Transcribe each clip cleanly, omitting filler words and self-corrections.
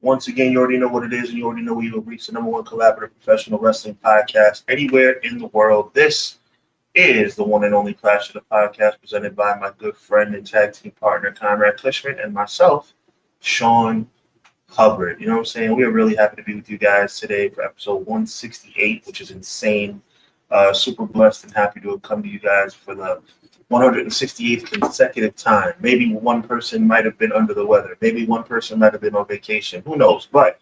Once again, you already know what it is, and you already know we will reach the number one collaborative professional wrestling podcast anywhere in the world. This is the one and only Clash of the Podcast, presented by my good friend and tag team partner, Conrad Cushman, and myself, Sean Hubbard. You know what I'm saying? We are really happy to be with you guys today for episode 168, which is insane. Super blessed and happy to have come to you guys for the 168th consecutive time. Maybe one person might have been under the weather. Maybe one person might have been on vacation. Who knows? But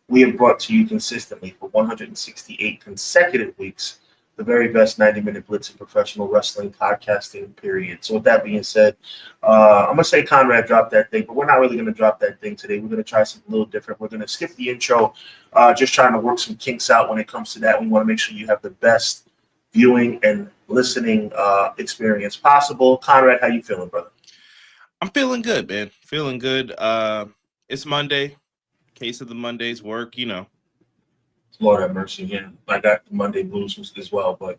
we have brought to you consistently for 168 consecutive weeks the very best 90-minute blitz in professional wrestling podcasting, period. So with that being said, I'm going to say Conrad dropped that thing, but we're not really going to drop that thing today. We're going to try something a little different. We're going to skip the intro, just trying to work some kinks out when it comes to that. We want to make sure you have the best viewing and listening experience possible. Conrad, how you feeling, brother? I'm feeling good, man. Feeling good. It's Monday. Case of the Mondays work, you know. Lord have mercy. Yeah, I got the Monday blues as well, but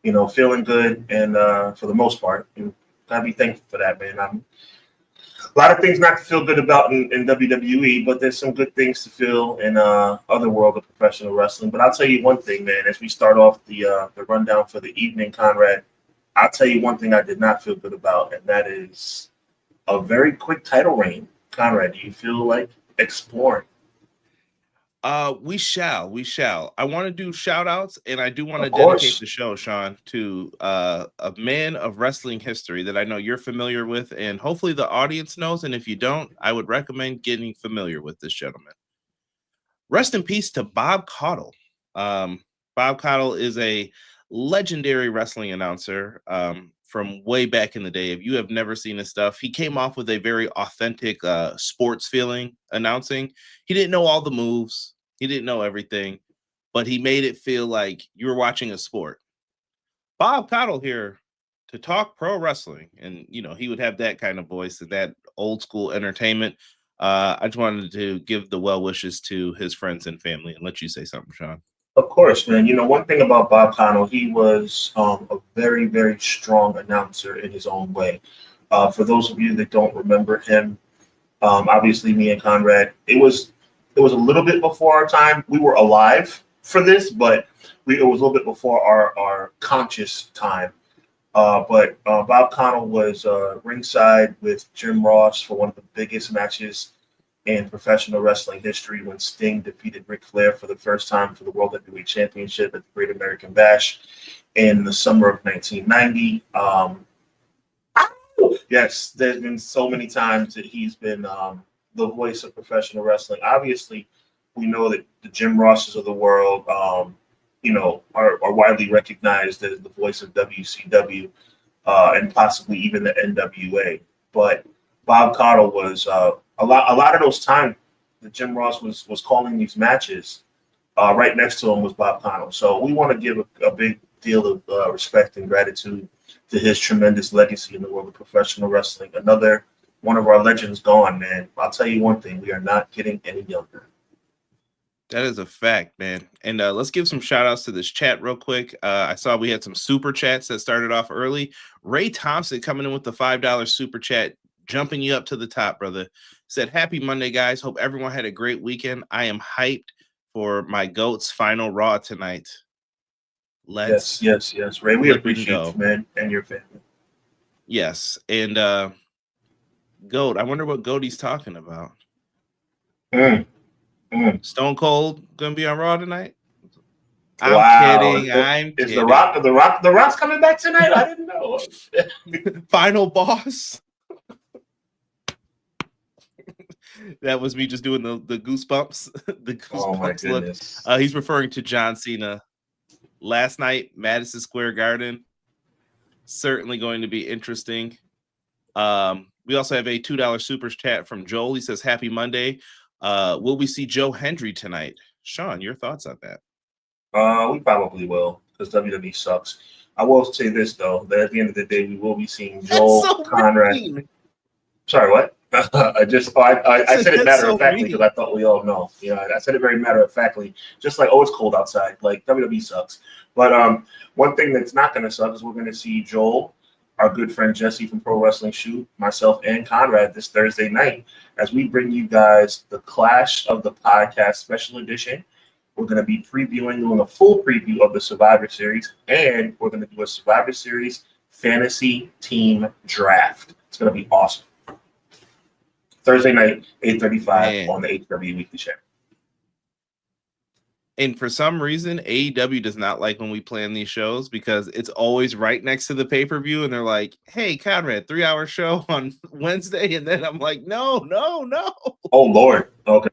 you know, feeling good, and for the most part, you gotta be thankful for that, man. A lot of things not to feel good about in WWE, but there's some good things to feel in other world of professional wrestling. But I'll tell you one thing, man. As we start off the rundown for the evening, Conrad, I'll tell you one thing I did not feel good about, and that is a very quick title reign. Conrad, do you feel like exploring? We shall. I want to do shout outs, and I do want to dedicate the show, Sean, to a man of wrestling history that I know you're familiar with, and hopefully the audience knows. And if you don't, I would recommend getting familiar with this gentleman. Rest in peace to Bob Caudle. Bob Caudle is a legendary wrestling announcer from way back in the day. If you have never seen his stuff, he came off with a very authentic sports feeling announcing. He didn't know all the moves. He didn't know everything, but he made it feel like you were watching a sport. Bob Caudle here to talk pro wrestling. And, you know, he would have that kind of voice and that old school entertainment. I just wanted to give the well wishes to his friends and family and let you say something, Sean. Of course, man. You know, one thing about Bob Caudle, he was a very, very strong announcer in his own way. For those of you that don't remember him, obviously me and Conrad, it was a little bit before our time. We were alive for this, but it was a little bit before our conscious time. But Bob Caudle was ringside with Jim Ross for one of the biggest matches in professional wrestling history when Sting defeated Ric Flair for the first time for the World Heavyweight Championship at the Great American Bash in the summer of 1990. Yes, there's been so many times that he's been the voice of professional wrestling. Obviously, we know that the Jim Rosses of the world, you know, are widely recognized as the voice of WCW and possibly even the NWA. But Bob Caudle was a lot of those times that Jim Ross was calling these matches. Right next to him was Bob Caudle. So we want to give a big deal of respect and gratitude to his tremendous legacy in the world of professional wrestling. Another one of our legends gone, man. I'll tell you one thing: we are not getting any younger. That is a fact, man. And let's give some shout outs to this chat real quick. I saw we had some super chats that started off early. Ray Thompson coming in with the $5 super chat, jumping you up to the top, brother. Said, happy Monday, guys. Hope everyone had a great weekend. I am hyped for my GOAT's final Raw tonight. Yes. Ray, we appreciate you, man, and your family. Yes. And GOAT, I wonder what GOAT he's talking about. Stone Cold gonna be on Raw tonight? I'm kidding. Is the Rock's coming back tonight? I didn't know. Final boss. That was me just doing the goosebumps. The goosebumps. Oh my goodness. He's referring to John Cena. Last night, Madison Square Garden. Certainly going to be interesting. We also have a $2 super chat from Joel. He says, happy Monday. Will we see Joe Hendry tonight? Sean, your thoughts on that? We probably will, because WWE sucks. I will say this, though, that at the end of the day, we will be seeing Joel, Conrad. Mean. Sorry, what? I said it matter-of-factly because I thought we all know. You know, I said it very matter-of-factly, just like, oh, it's cold outside. Like, WWE sucks. But one thing that's not going to suck is we're going to see Joel, our good friend Jesse from Pro Wrestling Shoot, myself, and Conrad this Thursday night as we bring you guys the Clash of the Podcast Special Edition. We're going to be doing a full preview of the Survivor Series, and we're going to do a Survivor Series fantasy team draft. It's going to be awesome. Thursday night, 8:35 on the AEW Weekly Show. And for some reason, AEW does not like when we plan these shows because it's always right next to the pay-per-view, and they're like, "Hey, Conrad, 3-hour show on Wednesday," and then I'm like, "No." Oh Lord, okay.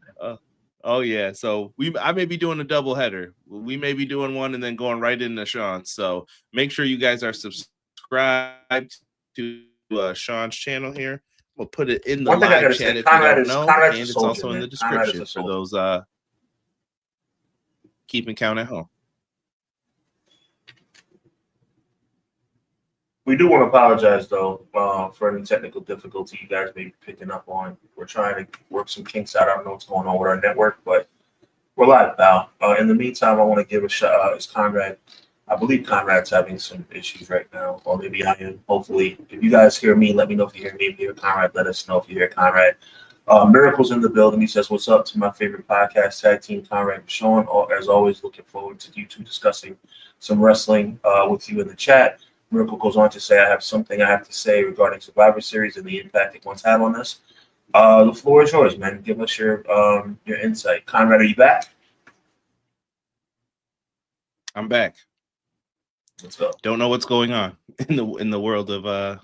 Oh yeah, so I may be doing a double header. We may be doing one and then going right into Sean. So make sure you guys are subscribed to Sean's channel here. We'll put it in the live chat if you don't know, and it's also in the description for those keeping count at home. We do want to apologize, though, for any technical difficulty you guys may be picking up on. We're trying to work some kinks out. I don't know what's going on with our network, but we're live now. In the meantime, I want to give a shout out. It's Conrad. I believe Conrad's having some issues right now, or maybe I am. Hopefully, if you guys hear me, let me know if you hear me. If you hear Conrad, let us know if you hear Conrad. Miracle's in the building. He says, "What's up to my favorite podcast, Tag Team Conrad and Sean? As always, looking forward to you two discussing some wrestling with you in the chat." Miracle goes on to say, "I have something I have to say regarding Survivor Series and the impact it once had on us." The floor is yours, man. Give us your insight. Conrad, are you back? I'm back. Let's go. Don't know what's going on in the world of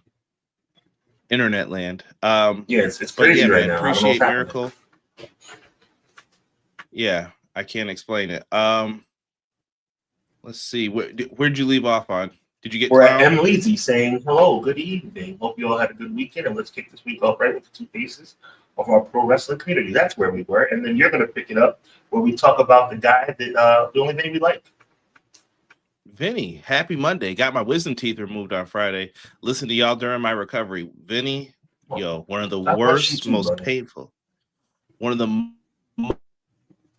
internet land. It's crazy right now. Appreciate Miracle. Yeah, I can't explain it. Let's see. Where'd you leave off on? Did you get? We're at M. Leezy saying hello, good evening. Hope you all had a good weekend, and let's kick this week off right with the two faces of our pro wrestling community. That's where we were, and then you're going to pick it up where we talk about the guy that the only thing we like. Vinny, happy Monday. Got my wisdom teeth removed on Friday. Listen to y'all during my recovery. Vinny, one of the worst, most painful. One of the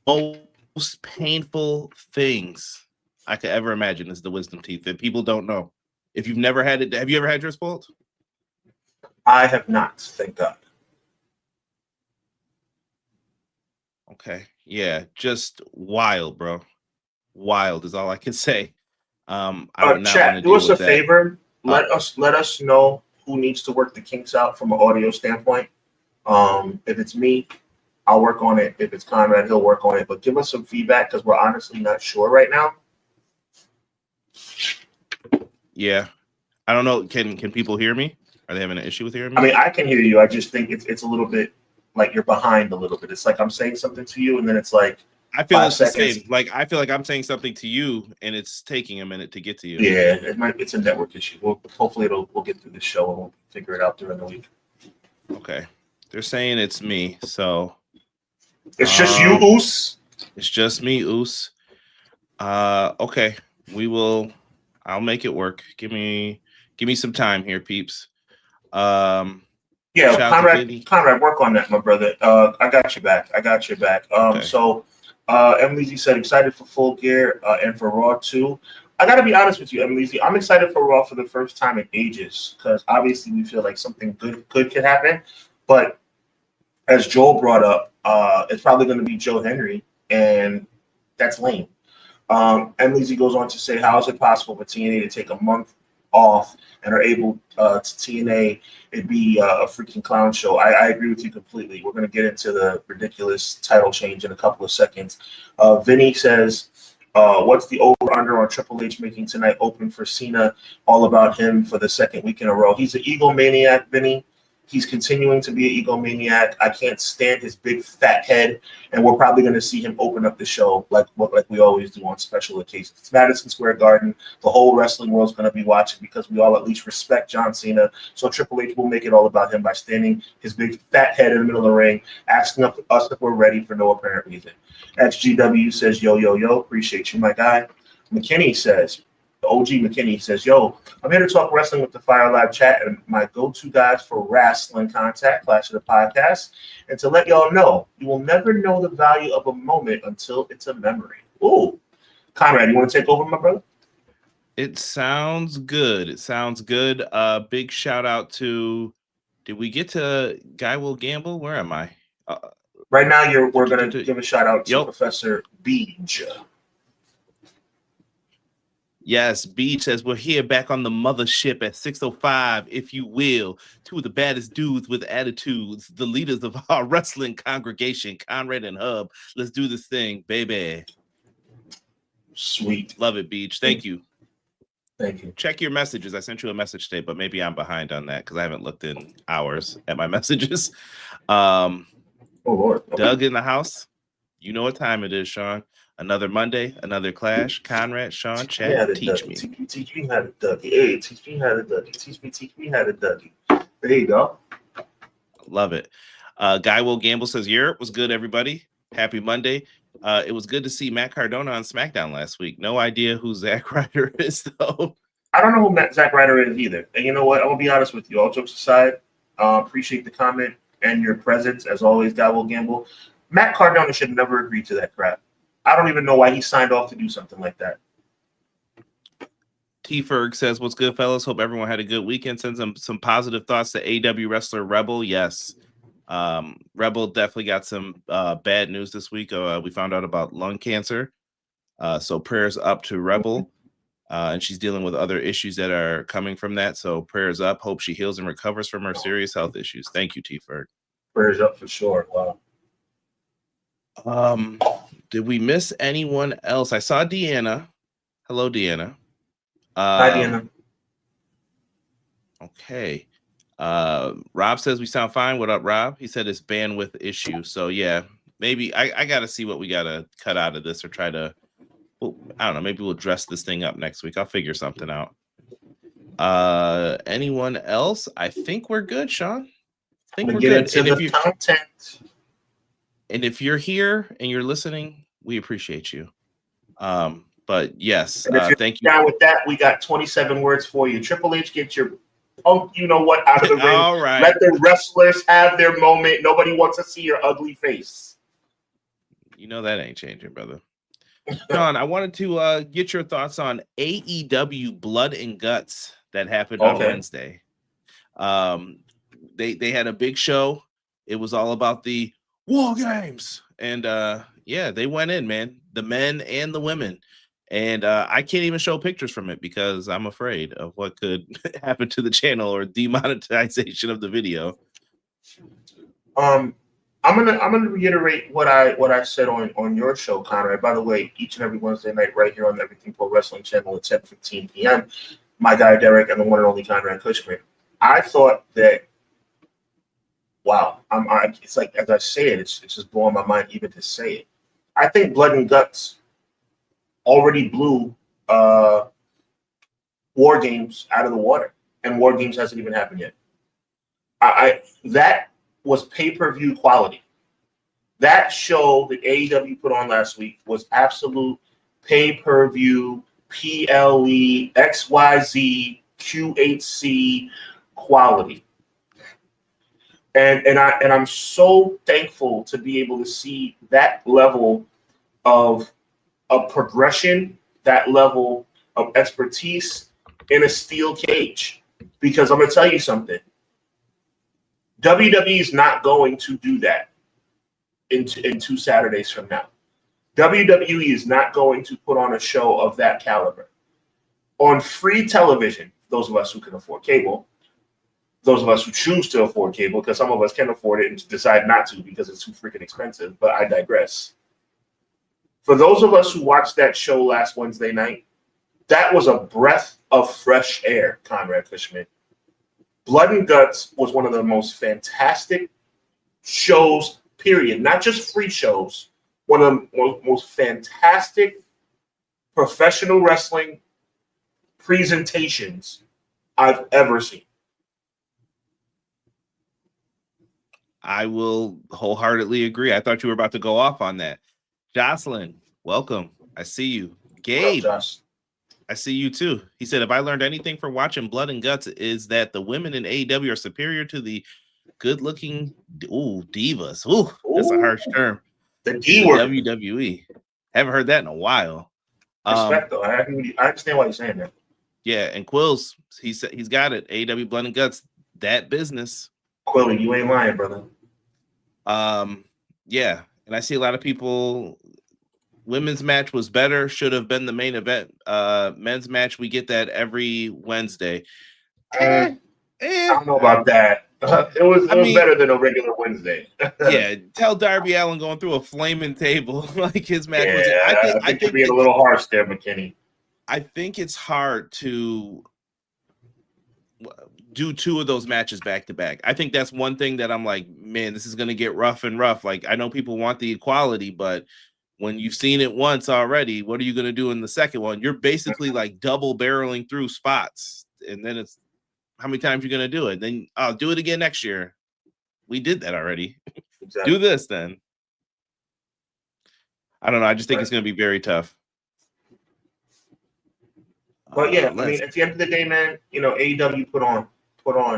most painful things I could ever imagine is the wisdom teeth that people don't know. If you've never had it, have you ever had yours pulled? I have not, thank God. Okay. Yeah, just wild, bro. Wild is all I can say. I would not chat, want to do us a favor. Let us know who needs to work the kinks out from an audio standpoint. If it's me, I'll work on it. If it's Conrad, he'll work on it. But give us some feedback because we're honestly not sure right now. Yeah, I don't know. Can people hear me? Are they having an issue with hearing me? I mean, I can hear you. I just think it's a little bit like you're behind a little bit. It's like I'm saying something to you, and then it's like I feel it's the same. Like I feel like I'm saying something to you, and it's taking a minute to get to you. Yeah, it's a network issue. Hopefully we'll get through the show and we'll figure it out during the week. Okay, they're saying it's me, so it's just you, Oos. It's just me, Oos. Okay, we will. I'll make it work. Give me some time here, peeps. Conrad, work on that, my brother. I got you back. Okay. So Emily said excited for Full Gear and for Raw too. I gotta be honest with you, Emily. I'm excited for Raw for the first time in ages because obviously we feel like something good could happen. But as Joel brought up, it's probably going to be Joe Henry, and that's lame. And Lizzie goes on to say, how is it possible for TNA to take a month off and are able to TNA? It'd be a freaking clown show. I agree with you completely. We're going to get into the ridiculous title change in a couple of seconds. Vinny says, what's the over-under on Triple H making tonight open for Cena? All about him for the second week in a row. He's an egomaniac, Vinny. He's continuing to be an egomaniac. I can't stand his big fat head, and we're probably going to see him open up the show like we always do on special occasions. It's Madison Square Garden. The whole wrestling world's going to be watching because we all at least respect John Cena. So Triple H will make it all about him by standing his big fat head in the middle of the ring, asking us if we're ready for no apparent reason. XGW says, yo, appreciate you, my guy. McKinney says, OG McKinney says, yo, I'm here to talk wrestling with the Fire Live chat and my go-to guys for wrestling contact, Clash of the Podcast, and to let y'all know, you will never know the value of a moment until it's a memory. Ooh. Conrad, you want to take over, my brother? It sounds good. It sounds good. Big shout out to. Did we get to Guy Will Gamble? Where am I? Right now, we're gonna give a shout out to Professor Beach. Yes, Beach says we're here back on the mothership at 6:05, if you will. Two of the baddest dudes with attitudes, the leaders of our wrestling congregation, Conrad and Hub. Let's do this thing, baby. Sweet. Love it, Beach. Thank you. Thank you. Check your messages. I sent you a message today, but maybe I'm behind on that because I haven't looked in hours at my messages. Oh, Lord. Okay. Doug in the house. You know what time it is, Sean. Another Monday, another clash. Conrad, Sean, chat, teach me. Teach me how to Dougie. Hey, teach me how to Dougie. Teach me how to Dougie. There you go. Love it. Guy Will Gamble says, Europe was good, everybody. Happy Monday. It was good to see Matt Cardona on SmackDown last week. No idea who Zack Ryder is, though. I don't know who Zack Ryder is either. And you know what? I'm going to be honest with you. All jokes aside, appreciate the comment and your presence, as always, Guy Will Gamble. Matt Cardona should never agree to that crap. I don't even know why he signed off to do something like that. T. Ferg says, what's good, fellas? Hope everyone had a good weekend. Send some positive thoughts to AEW wrestler Rebel. Yes. Rebel definitely got some bad news this week. We found out about lung cancer. So prayers up to Rebel. And she's dealing with other issues that are coming from that. So prayers up. Hope she heals and recovers from her serious health issues. Thank you, T. Ferg. Prayers up for sure. Wow. Did we miss anyone else? I saw Deanna. Hello, Deanna. Hi, Deanna. Okay. Rob says we sound fine. What up, Rob? He said it's bandwidth issue. So yeah, maybe I gotta see what we gotta cut out of this or try to. Well, I don't know. Maybe we'll dress this thing up next week. I'll figure something out. Anyone else? I think we're good, Sean. I think we're good. And if content. And if you're here and you're listening, we appreciate you. But yes, thank you. Down with that, we got 27 words for you. Triple H, get your punk, you know what, out of the ring. All right. Let the wrestlers have their moment. Nobody wants to see your ugly face. You know that ain't changing, brother. John, I wanted to get your thoughts on AEW Blood and Guts that happened on Wednesday. They had a big show. It was all about the War Games. And yeah, they went in, man. The men and the women. And I can't even show pictures from it because I'm afraid of what could happen to the channel or demonetization of the video. I'm gonna reiterate what I said on your show, Conrad. By the way, each and every Wednesday night, right here on the Everything Pro Wrestling channel at 10:15 p.m. My guy Derek and the one and only Conrad Cushman. I thought that, wow, it's like as I say it, it's just blowing my mind even to say it. I think Blood and Guts already blew War Games out of the water, and War Games hasn't even happened yet. That was pay-per-view quality. That show that AEW put on last week was absolute pay-per-view, PLE, XYZ, QHC quality. And I'm so thankful to be able to see that level of progression, that level of expertise in a steel cage. Because I'm going to tell you something. WWE is not going to do that in 2 Saturdays from now. WWE is not going to put on a show of that caliber. On free television, those of us who can afford cable, those of us who choose to afford cable, because some of us can afford it and decide not to because it's too freaking expensive, but I digress. For those of us who watched that show last Wednesday night, that was a breath of fresh air, Conrad Cushman. Blood and Guts was one of the most fantastic shows, period. Not just free shows, one of the most fantastic professional wrestling presentations I've ever seen. I will wholeheartedly agree. I thought you were about to go off on that. Jocelyn, welcome. I see you. Gabe, I see you too. He said, if I learned anything from watching Blood and Guts is that the women in AEW are superior to the good-looking divas. Ooh, that's a harsh term. The D word. WWE. Haven't heard that in a while. Respect, though. I understand why you're saying that. Yeah, and Quills, he's got it. AEW Blood and Guts, that business. Quilly, you ain't lying, brother. Yeah, and I see a lot of people. Women's match was better, should have been the main event. Men's match, we get that every Wednesday. I don't know about that. It was better than a regular Wednesday. Yeah, tell Darby Allin going through a flaming table like his match was. I think you're being a little harsh there, McKinney. I think it's hard to do two of those matches back to back. I think that's one thing that I'm like, man, this is going to get rough and rough. Like, I know people want the equality, but when you've seen it once already, what are you going to do in the second one? You're basically like double barreling through spots. And then it's how many times you're going to do it? Then I'll do it again next year. We did that already. Exactly. Do this then. I don't know. I just think it's going to be very tough. But yeah, I mean, at the end of the day, man, AEW put on,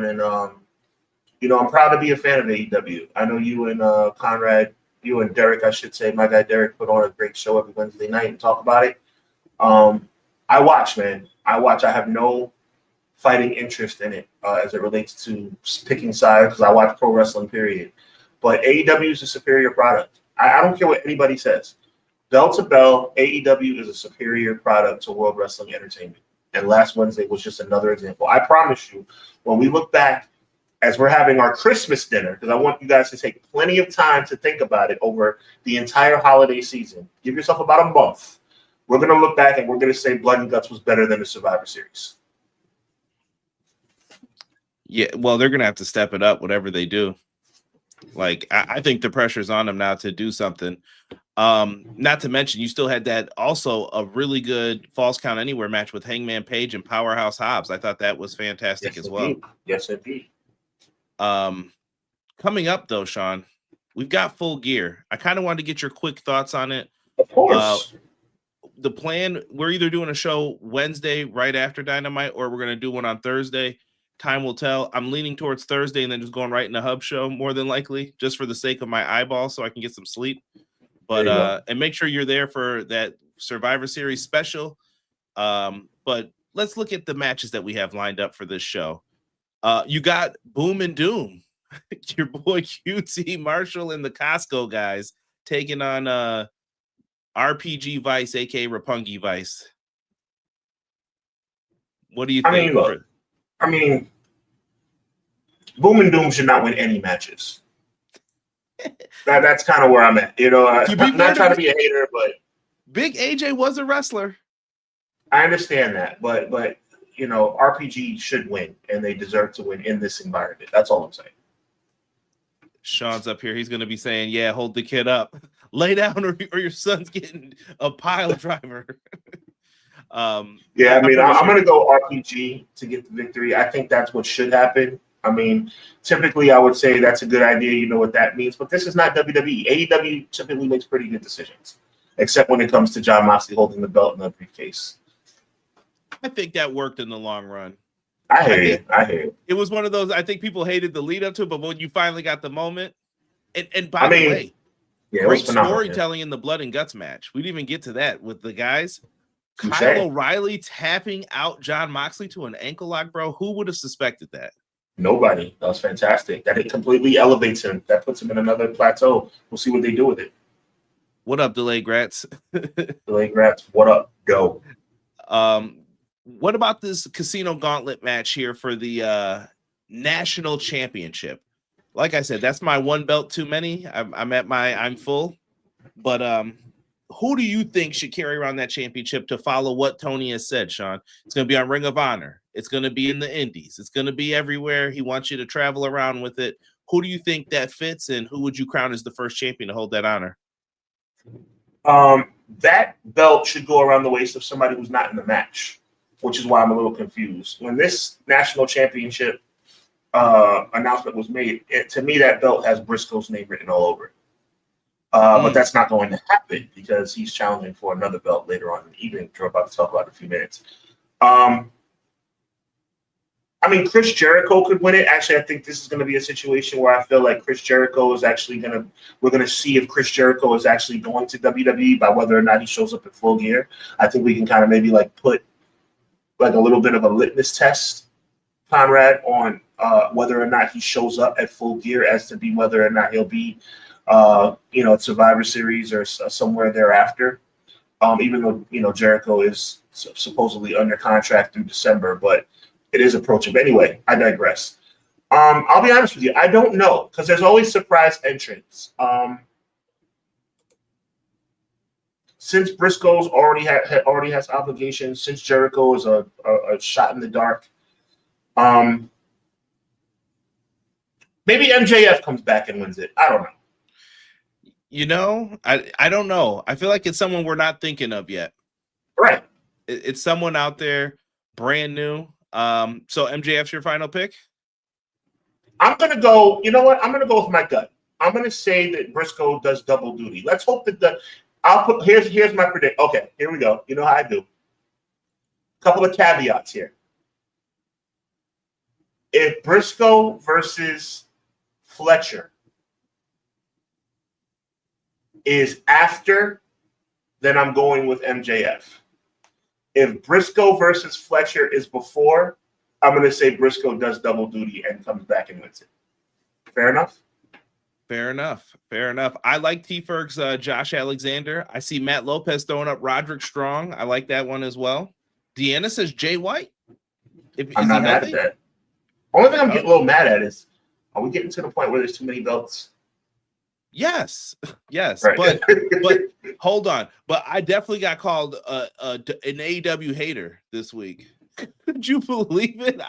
and I'm proud to be a fan of AEW. I know you and Conrad, you and Derek, I should say, my guy Derek, put on a great show every Wednesday night and talk about it. I watch, man. I have no fighting interest in it as it relates to picking sides because I watch pro wrestling, period. But AEW is a superior product. I don't care what anybody says. Bell to bell, AEW is a superior product to World Wrestling Entertainment. And last Wednesday was just another example. I promise you, when we look back as we're having our Christmas dinner, because I want you guys to take plenty of time to think about it over the entire holiday season. Give yourself about a month. We're going to look back and we're going to say Blood and Guts was better than the Survivor Series. Yeah, well, they're going to have to step it up, whatever they do. Like, I think the pressure's on them now to do something. Not to mention, you still had that also a really good Falls Count Anywhere match with Hangman Page and Powerhouse Hobbs. I thought that was fantastic as well. Yes, indeed. Coming up, though, Sean, we've got Full Gear. I kind of wanted to get your quick thoughts on it. Of course. The plan, we're either doing a show Wednesday right after Dynamite or we're going to do one on Thursday. Time will tell. I'm leaning towards Thursday and then just going right in the Hub show more than likely, just for the sake of my eyeballs so I can get some sleep. But and make sure you're there for that Survivor Series special. But let's look at the matches that we have lined up for this show. You got Boom and Doom, your boy QT Marshall and the Costco guys taking on RPG Vice, aka Roppongi Vice. What do you think? I mean, Boom and Doom should not win any matches. That's kind of where I'm at. I'm not trying to be a hater, but Big AJ was a wrestler. I understand that, but RPG should win, and they deserve to win in this environment. That's all I'm saying. Sean's up here. He's going to be saying, yeah, hold the kid up. Lay down or your son's getting a pile driver. I'm going to go RPG to get the victory. I think that's what should happen. I mean, typically I would say that's a good idea. You know what that means. But this is not WWE. AEW typically makes pretty good decisions, except when it comes to Jon Moxley holding the belt in the briefcase. I think that worked in the long run. I hear you. It was one of those, I think people hated the lead up to it, but when you finally got the moment, and by the way, great storytelling in the Blood and Guts match. We didn't even get to that with the guys. Kyle O'Reilly tapping out Jon Moxley to an ankle lock, bro. Who would have suspected that? Nobody. That was fantastic. That it completely elevates him. That puts him in another plateau. We'll see what they do with it. What up, Delay Grats? Delay Grats, what up? Go. What about this Casino Gauntlet match here for the national championship? Like I said, that's my one belt too many. I'm full. But who do you think should carry around that championship to follow what Tony has said, Sean? It's going to be on Ring of Honor. It's going to be in the Indies. It's going to be everywhere. He wants you to travel around with it. Who do you think that fits, and who would you crown as the first champion to hold that honor? That belt should go around the waist of somebody who's not in the match, which is why I'm a little confused. When this national championship announcement was made, to me, that belt has Briscoe's name written all over it. But that's not going to happen because he's challenging for another belt later on in the evening, which we're about to talk about in a few minutes. Chris Jericho could win it. Actually, I think this is going to be a situation where I feel like Chris Jericho is actually we're going to see if Chris Jericho is actually going to WWE by whether or not he shows up in Full Gear. I think we can kind of maybe put like a little bit of a litmus test, Conrad, on whether or not he shows up at Full Gear, as to be whether or not he'll be, at Survivor Series or somewhere thereafter. Even though Jericho is supposedly under contract through December, but it is approaching. Anyway, I digress. I'll be honest with you, I don't know, because there's always surprise entrants. Since Briscoe's already has obligations, since Jericho is a shot in the dark, maybe MJF comes back and wins it. I don't know. I don't know. I feel like it's someone we're not thinking of yet. Right. It's someone out there brand new. So MJF's your final pick? I'm going to go, you know what? I'm going to go with my gut. I'm going to say that Briscoe does double duty. Let's hope that here's my prediction. Okay, here we go. You know how I do. Couple of caveats here. If Briscoe versus Fletcher is after, then I'm going with MJF. If Briscoe versus Fletcher is before, I'm going to say Briscoe does double duty and comes back and wins it. Fair enough? Fair enough. I like T-Ferg's Josh Alexander. I see Matt Lopez throwing up Roderick Strong. I like that one as well. Deanna says Jay White. I'm not mad at that. Only thing I'm getting a little mad at is, are we getting to the point where there's too many belts? Yes. Right. But hold on. But I definitely got called an AEW hater this week. Could you believe it?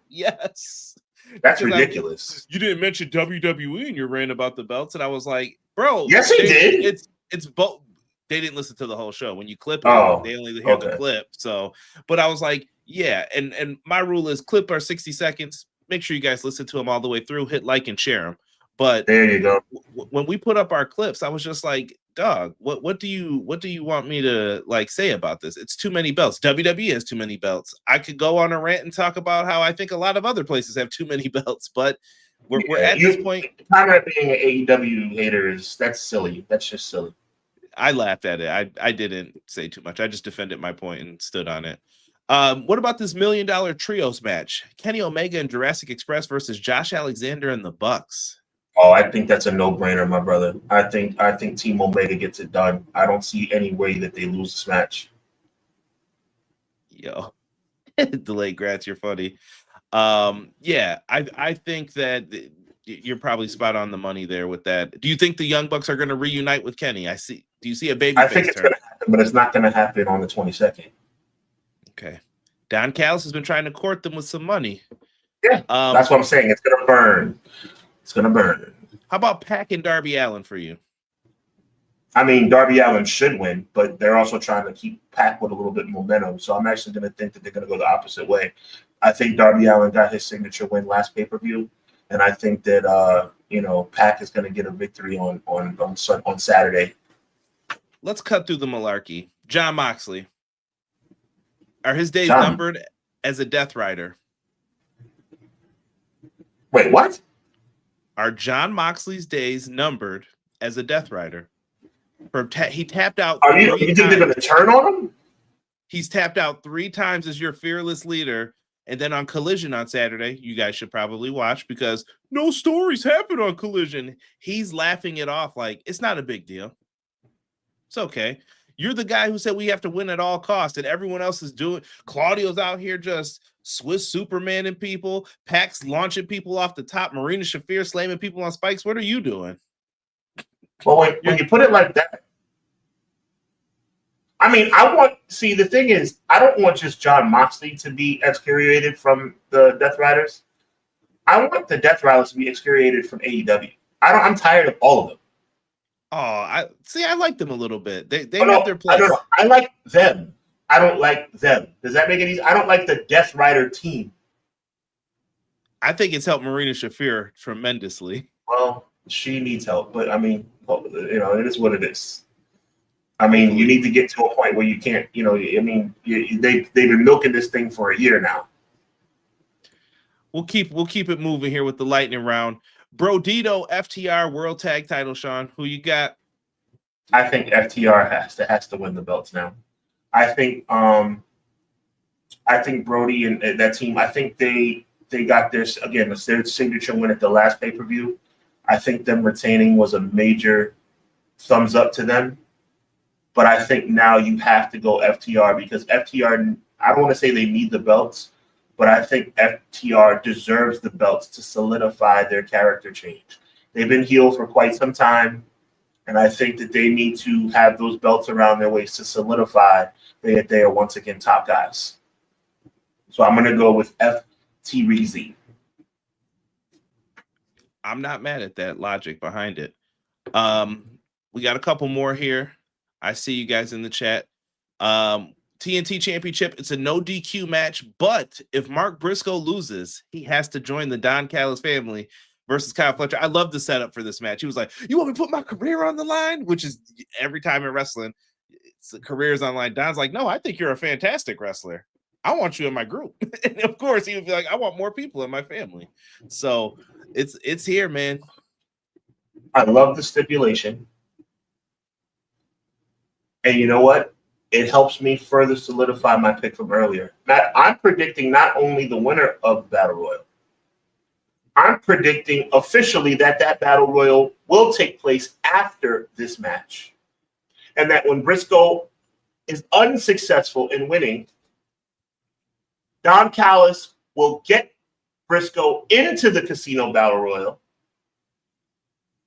Yes. That's ridiculous. You didn't mention WWE and you ran about the belts, and I was like, bro. Yes, he did. It's both. They didn't listen to the whole show. When you clip it, they only hear the clip. So, but I was like, yeah. And my rule is clip are 60 seconds. Make sure you guys listen to them all the way through. Hit like and share them. But there you go. When we put up our clips, I was just like, dog, what do you want me to like say about this? It's too many belts. WWE has too many belts. I could go on a rant and talk about how I think a lot of other places have too many belts, but we're at this point. Conrad being an AEW hater that's silly. That's just silly. I laughed at it. I didn't say too much. I just defended my point and stood on it. What about this $1 million trios match? Kenny Omega and Jurassic Express versus Josh Alexander and the Bucks. Oh, I think that's a no-brainer, my brother. I think Team Omega gets it done. I don't see any way that they lose this match. Yo, delayed grats, you're funny. Yeah, I think that you're probably spot on the money there with that. Do you think the Young Bucks are going to reunite with Kenny? Do you see a baby? I think it's going to happen, but it's not going to happen on the 22nd. Okay. Don Callis has been trying to court them with some money. Yeah, that's what I'm saying. It's going to burn. It's going to burn. How about Pac and Darby Allin for you? I mean, Darby Allin should win, but they're also trying to keep Pac with a little bit of momentum. So I'm actually going to think that they're going to go the opposite way. I think Darby Allin got his signature win last pay-per-view, and I think that Pac is going to get a victory on Saturday. Let's cut through the malarkey. Jon Moxley. Are his days numbered as a Death Rider? Wait, what? Are Jon Moxley's days numbered as a Death Rider? He tapped out. You think they're going to turn on him? He's tapped out 3 times as your fearless leader. And then on Collision on Saturday, you guys should probably watch because no stories happen on Collision. He's laughing it off like it's not a big deal. It's okay. You're the guy who said we have to win at all costs, and everyone else is doing. Claudio's out here just Swiss Superman and people. Pac's launching people off the top. Marina Shafir slamming people on spikes. What are you doing? Well, when you put it like that, I mean, the thing is, I don't want just Jon Moxley to be excoriated from the Death Riders. I want the Death Riders to be excoriated from AEW. I'm tired of all of them. Oh, I like them a little bit. They have their place. I don't know. I like them. I don't like them. Does that make it easy? I don't like the Death Rider team. I think it's helped Marina Shafir tremendously. Well, she needs help, but I mean, it is what it is. I mean, you need to get to a point where you can't, they've been milking this thing for a year now. We'll keep it moving here with the lightning round. Brodito FTR World Tag Title, Sean. Who you got? I think FTR has to win the belts now. I think I think Brody and that team, I think they got this, again, it's their signature win at the last pay-per-view. I think them retaining was a major thumbs up to them. But I think now you have to go FTR because FTR, I don't want to say they need the belts, but I think FTR deserves the belts to solidify their character change. They've been heel for quite some time, and I think that they need to have those belts around their waist to solidify that they are once again top guys. So I'm going to go with FTRZ. I'm not mad at that logic behind it. We got a couple more here. I see you guys in the chat. TNT Championship, it's a no DQ match, but if Mark Briscoe loses, he has to join the Don Callis family versus Kyle Fletcher. I love the setup for this match. He was like, you want me to put my career on the line? Which is every time in wrestling, it's careers on line. Don's like, no, I think you're a fantastic wrestler. I want you in my group. And of course, he would be like, I want more people in my family. So it's here, man. I love the stipulation. And you know what? It helps me further solidify my pick from earlier. Matt, I'm predicting not only the winner of Battle Royal, I'm predicting officially that Battle Royal will take place after this match. And that when Briscoe is unsuccessful in winning, Don Callis will get Briscoe into the Casino Battle Royal.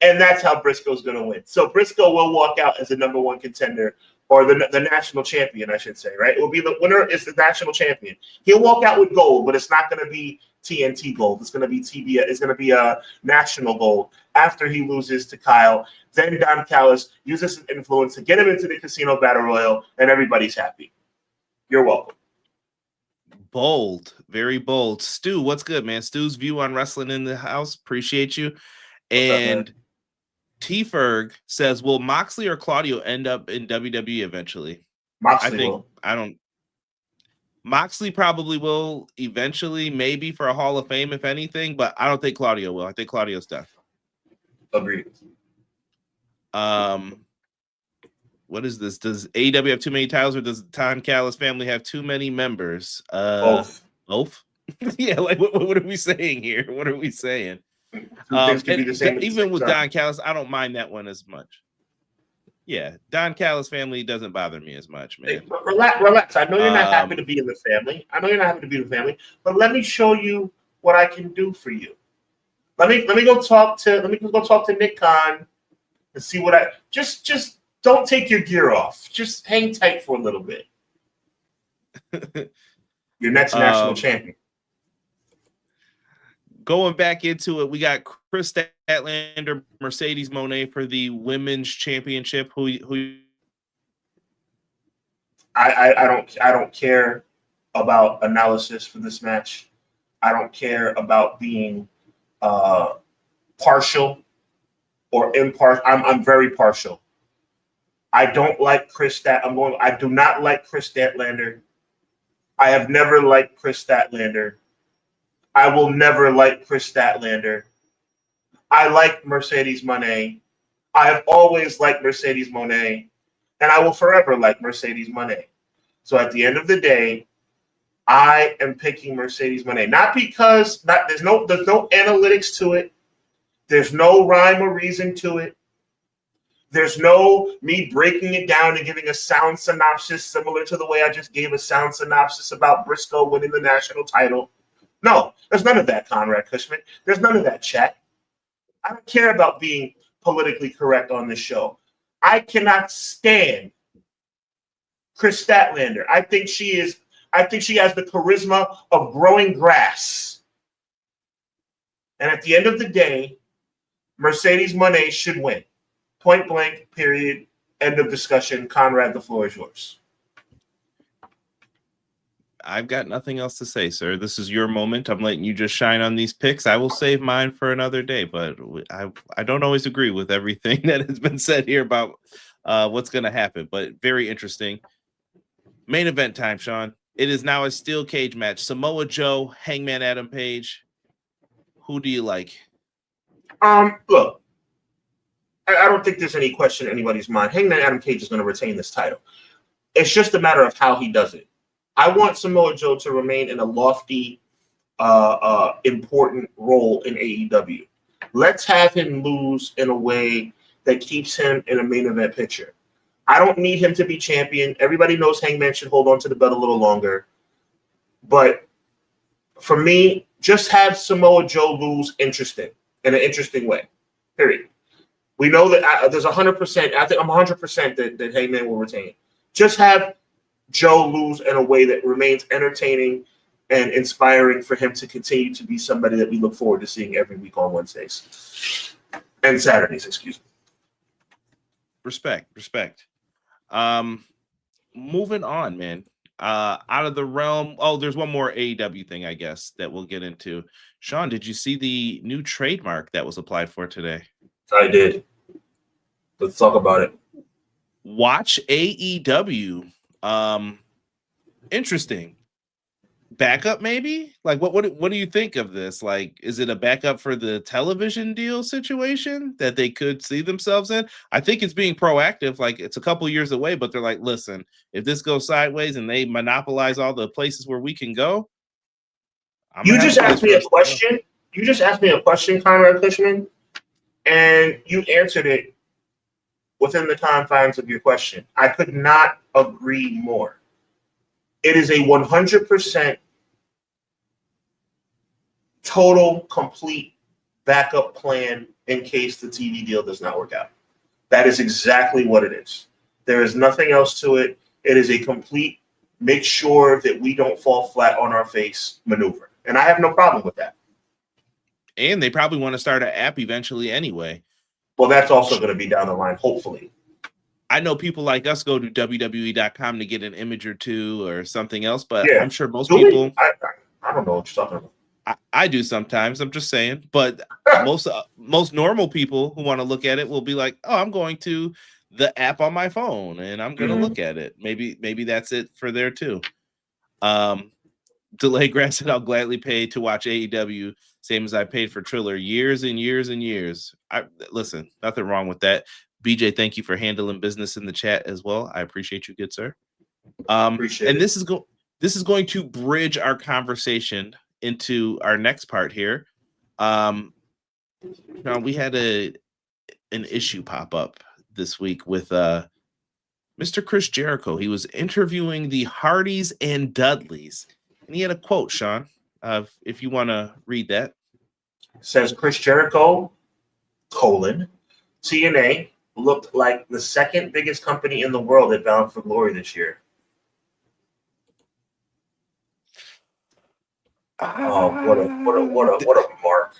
And that's how Briscoe's going to win. So Briscoe will walk out as the number one contender, or the national champion, I should say, right? It will be the winner is the national champion. He'll walk out with gold, but it's not going to be TNT gold. It's going to be TBS. It's going to be a national gold after he loses to Kyle. Then Don Callis uses his influence to get him into the Casino Battle Royal, and everybody's happy. You're welcome. Bold, very bold. Stu, what's good, man? Stu's view on wrestling in the house. Appreciate you. And T-Ferg says, will Moxley or Claudio end up in WWE eventually? Moxley probably will eventually, maybe for a Hall of Fame, if anything, but I don't think Claudio will. I think Claudio's done. Agreed. What is this? Does AEW have too many titles, or does the Don Callis family have too many members? Both. Both? Yeah, like what are we saying here? What are we saying? Even with Don Callis, I don't mind that one as much. Yeah, Don Callis family doesn't bother me as much, man. Hey, relax. I know you're not happy to be in the family. But let me show you what I can do for you. Let me go talk to Nick Khan and see what I just don't take your gear off. Just hang tight for a little bit. Your next national champion. Going back into it, we got Chris Statlander, Mercedes Moné for the women's championship. I don't care about analysis for this match. I don't care about being partial or impartial. I'm very partial. I don't like I do not like Chris Statlander. I have never liked Chris Statlander. I will never like Chris Statlander. I like Mercedes Moné. I have always liked Mercedes Moné, and I will forever like Mercedes Moné. So at the end of the day, I am picking Mercedes Moné. Not because there's no analytics to it. There's no rhyme or reason to it. There's no me breaking it down and giving a sound synopsis similar to the way I just gave a sound synopsis about Briscoe winning the national title. No, there's none of that, Conrad Cushman. There's none of that, chat. I don't care about being politically correct on this show. I cannot stand Chris Statlander. I think she has the charisma of growing grass. And at the end of the day, Mercedes Moné should win. Point blank, period, end of discussion. Conrad, the floor is yours. I've got nothing else to say, sir. This is your moment. I'm letting you just shine on these picks. I will save mine for another day, but I don't always agree with everything that has been said here about what's going to happen, but very interesting. Main event time, Sean. It is now a steel cage match. Samoa Joe, Hangman Adam Page. Who do you like? Look, I don't think there's any question in anybody's mind. Hangman Adam Page is going to retain this title. It's just a matter of how he does it. I want Samoa Joe to remain in a lofty, important role in AEW. Let's have him lose in a way that keeps him in a main event picture. I don't need him to be champion. Everybody knows Hangman should hold on to the belt a little longer. But for me, just have Samoa Joe lose in an interesting way. Period. We know that there's 100%. I think I'm 100% that Hangman will retain. Just have Joe lose in a way that remains entertaining and inspiring for him to continue to be somebody that we look forward to seeing every week on Wednesdays and Saturdays. Excuse me. Respect. Moving on, man. Out of the realm. Oh, there's one more AEW thing, I guess, that we'll get into. Sean, did you see the new trademark that was applied for today? I did. Let's talk about it. Watch AEW. Interesting. Backup, maybe? Like, what do you think of this? Like, is it a backup for the television deal situation that they could see themselves in? I think it's being proactive. Like, it's a couple years away, but they're like, listen, if this goes sideways and they monopolize all the places where we can go, you just asked me a question. You just asked me a question, Conrad Cushman, and you answered it within the confines of your question. I could not agree more. It is a 100% total, complete backup plan in case the TV deal does not work out. That is exactly what it is. There is nothing else to it. It is a complete make sure that we don't fall flat on our face maneuver. And I have no problem with that. And they probably want to start an app eventually anyway. Well, that's also going to be down the line, hopefully. I know people like us go to WWE.com to get an image or two or something else, but yeah. I'm sure most people. I don't know what you're talking about. I do sometimes. I'm just saying, but most normal people who want to look at it will be like, "Oh, I'm going to the app on my phone and I'm going to look at it." Maybe that's it for there too. Delay Grass said, "I'll gladly pay to watch AEW, same as I paid for Triller years and years and years." Listen, nothing wrong with that. BJ, thank you for handling business in the chat as well. I appreciate you, good sir. Appreciate it. This is going to bridge our conversation into our next part here. Now we had an issue pop up this week with Mr. Chris Jericho. He was interviewing the Hardys and Dudleys, and he had a quote, Sean, if you want to read that. It says Chris Jericho, TNA, looked like the second biggest company in the world at Bound for Glory this year. Oh, what a mark!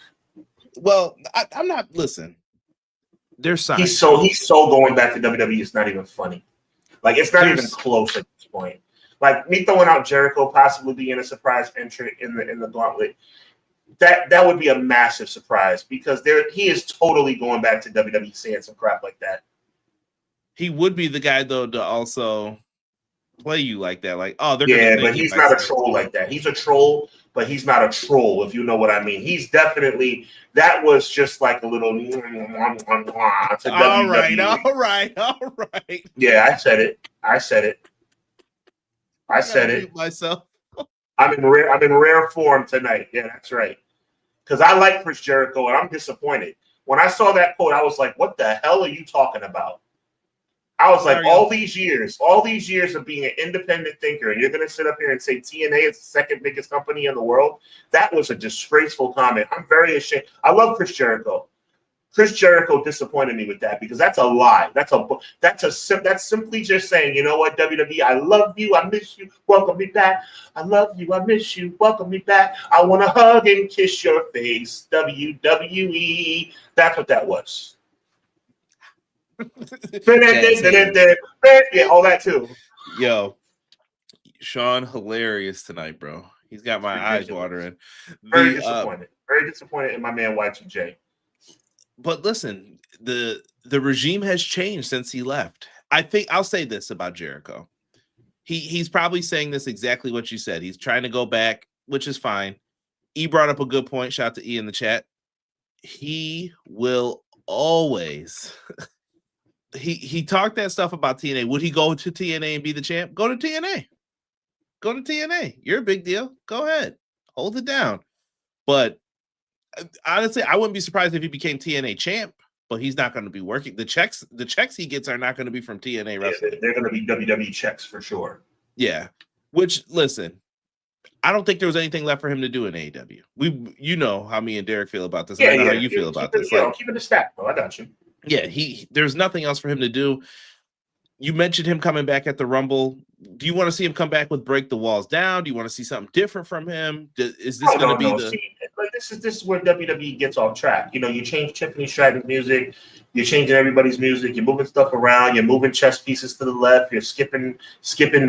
Well, I'm not. Listen, there's signs. He's so going back to WWE. It's not even funny. Like it's not even close at this point. Like me throwing out Jericho possibly being a surprise entrant in the gauntlet. That would be a massive surprise because he is totally going back to WWE saying some crap like that. He would be the guy though to also play you like that. Like, oh, they're but he's not a troll like that. He's a troll, but he's not a troll, if you know what I mean. He's definitely that was just like a little to all WWE. All right. Yeah, I said it. Myself. I'm in rare form tonight. Yeah, that's right. Because I like Chris Jericho, and I'm disappointed. When I saw that quote, I was like, what the hell are you talking about? I was like, all these years of being an independent thinker, and you're going to sit up here and say TNA is the second biggest company in the world? That was a disgraceful comment. I'm very ashamed. I love Chris Jericho. Chris Jericho disappointed me with that because that's a lie. That's simply just saying, you know what, WWE, I love you, I miss you, welcome me back. I love you, I miss you, welcome me back. I want to hug and kiss your face, WWE. That's what that was. Yeah, all that too. Yo, Sean, hilarious tonight, bro. He's got my eyes watering. Very disappointed. Very disappointed in my man Y2J. But listen, the regime has changed since he left. I think I'll say this about Jericho. He's probably saying this exactly what you said. He's trying to go back, which is fine. E brought up a good point. Shout out to E in the chat. He will always he talked that stuff about TNA. Would he go to TNA and be the champ? Go to TNA. Go to TNA. You're a big deal. Go ahead. Hold it down. But honestly, I wouldn't be surprised if he became TNA champ, but he's not going to be working. The checks he gets are not going to be from TNA wrestling. They're going to be WWE checks for sure. Yeah. Which, listen, I don't think there was anything left for him to do in AEW. You know how me and Derek feel about this. I know how you feel about this. Keep it a stack, bro. I got you. Yeah, there's nothing else for him to do. You mentioned him coming back at the Rumble. Do you want to see him come back with Break the Walls Down? Do you want to see something different from him? Is this going to be the? See, like this is where WWE gets off track. You know, you change Tiffany Stratton's music, you're changing everybody's music, you're moving stuff around, you're moving chess pieces to the left, you're skipping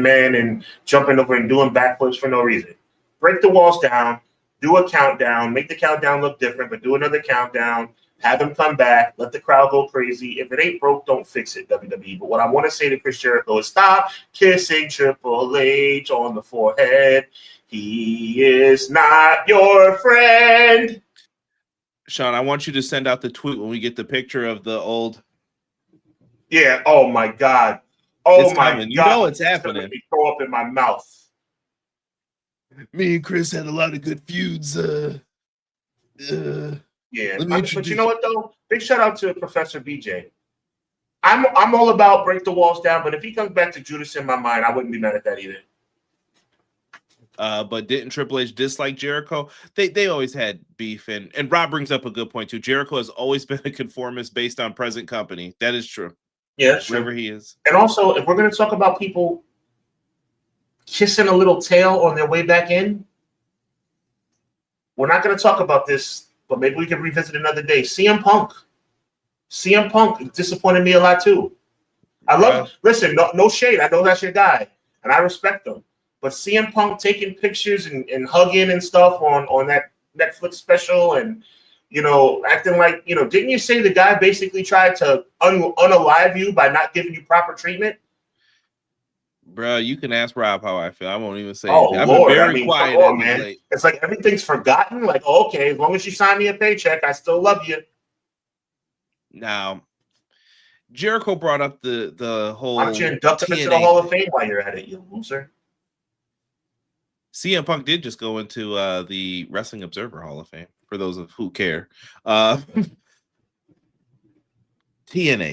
men and jumping over and doing backflips for no reason. Break the walls down, do a countdown, make the countdown look different, but do another countdown. Have him come back. Let the crowd go crazy. If it ain't broke, don't fix it, WWE. But what I want to say to Chris Jericho is stop kissing Triple H on the forehead. He is not your friend. Sean, I want you to send out the tweet when we get the picture of the old. Yeah. Oh, my God. Oh, it's my coming. God. You know it's happening. It's throw up in my mouth. Me and Chris had a lot of good feuds. Yeah, but you know what though? Big shout out to Professor BJ. I'm all about break the walls down, but if he comes back to Judas in my mind, I wouldn't be mad at that either. But didn't Triple H dislike Jericho? They always had beef, and Rob brings up a good point too. Jericho has always been a conformist based on present company. That is true. Yeah, wherever he is. And also, if we're going to talk about people kissing a little tail on their way back in, we're not going to talk about this. But maybe we can revisit another day. CM Punk disappointed me a lot too. Listen, no shade. I know that's your guy, and I respect him. But CM Punk taking pictures and hugging and stuff on that Netflix special and, you know, acting like, you know, didn't you say the guy basically tried to unalive you by not giving you proper treatment? Bro, you can ask Rob how I feel. I won't even say anything. I've been very quiet. Man. It's like everything's forgotten. Like, okay, as long as you sign me a paycheck, I still love you. Now, Jericho brought up the whole. Why don't you induct him into the Hall of Fame while you're at it, you loser? CM Punk did just go into the Wrestling Observer Hall of Fame, for those of who care. TNA,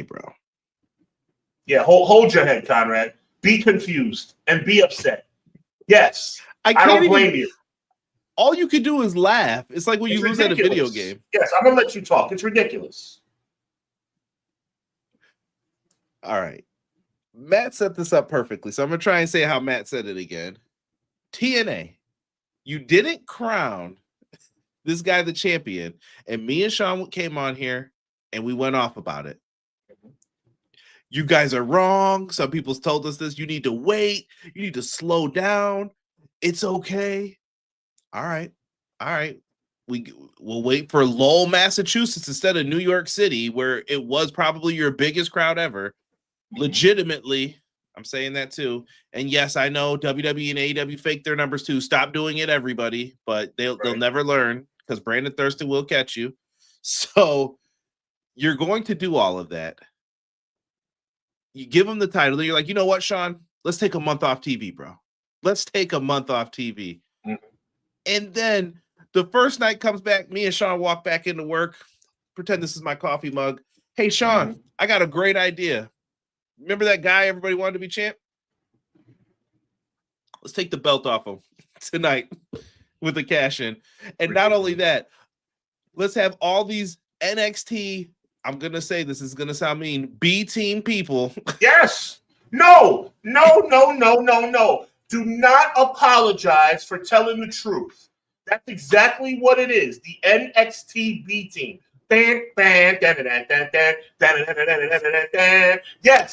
bro. Yeah, hold your head, Conrad. Be confused and be upset. Yes, I don't blame you. All you can do is laugh. It's like when you lose at a video game. Yes, I'm going to let you talk. It's ridiculous. All right. Matt set this up perfectly, so I'm going to try and say how Matt said it again. TNA, you didn't crown this guy the champion, and me and Sean came on here, and we went off about it. You guys are wrong. Some people told us this. You need to wait. You need to slow down. It's okay. All right. We'll wait for Lowell, Massachusetts instead of New York City, where it was probably your biggest crowd ever. Legitimately, I'm saying that too. And yes, I know WWE and AEW fake their numbers too. Stop doing it, everybody. But they'll never learn because Brandon Thurston will catch you. So you're going to do all of that. You give him the title. You're like, you know what, Sean? Let's take a month off TV, bro. Let's take a month off TV. Mm-hmm. And then the first night comes back. Me and Sean walk back into work. Pretend this is my coffee mug. Hey, Sean, I got a great idea. Remember that guy everybody wanted to be champ? Let's take the belt off him tonight with the cash in. And not only that, let's have all these NXT, I'm going to say this is going to sound mean, B team people. Yes. No. Do not apologize for telling the truth. That's exactly what it is. The NXT B team. Yes,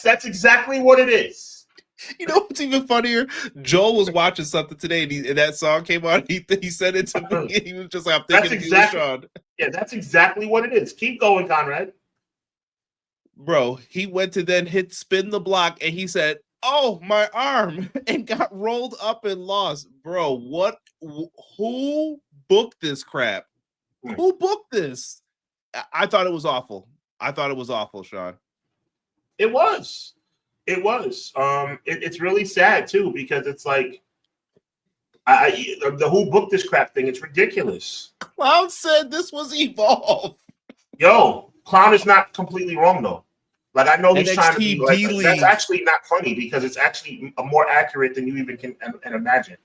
that's exactly what it is. You know what's even funnier? Joel was watching something today, and that song came on. He said it to me. And he was just like, "I'm thinking of you, Sean." Yeah, that's exactly what it is. Keep going, Conrad. Bro, he went to then spin the block, and he said, "Oh, my arm," and got rolled up and lost. Bro, what? Who booked this crap? Who booked this? I thought it was awful. Sean. It was. It's really sad too, because it's like The who booked this crap thing? It's ridiculous. Clown said this was Evolve. Yo, Clown is not completely wrong though. Like I know he's NXT trying to be like D-League. that's actually not funny because it's actually more accurate than you even can imagine.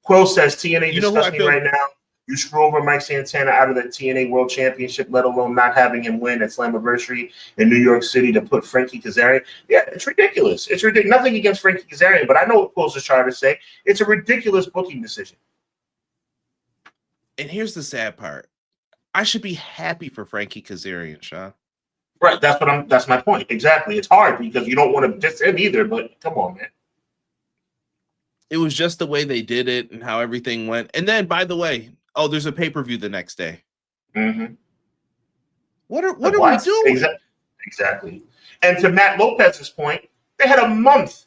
Quill says TNA disgusting right now. You screw over Mike Santana out of the TNA World Championship, let alone not having him win at Slammiversary in New York City to put Frankie Kazarian. Yeah, it's ridiculous. It's ridiculous. Nothing against Frankie Kazarian, but I know what Quill's is trying to say. It's a ridiculous booking decision. And here's the sad part. I should be happy for Frankie Kazarian, Sean. Right, that's my point. Exactly. It's hard because you don't want to diss him either, but come on, man. It was just the way they did it and how everything went. And then, by the way, there's a pay-per-view the next day. Mm-hmm. What are we doing? Exactly. And to Matt Lopez's point, they had a month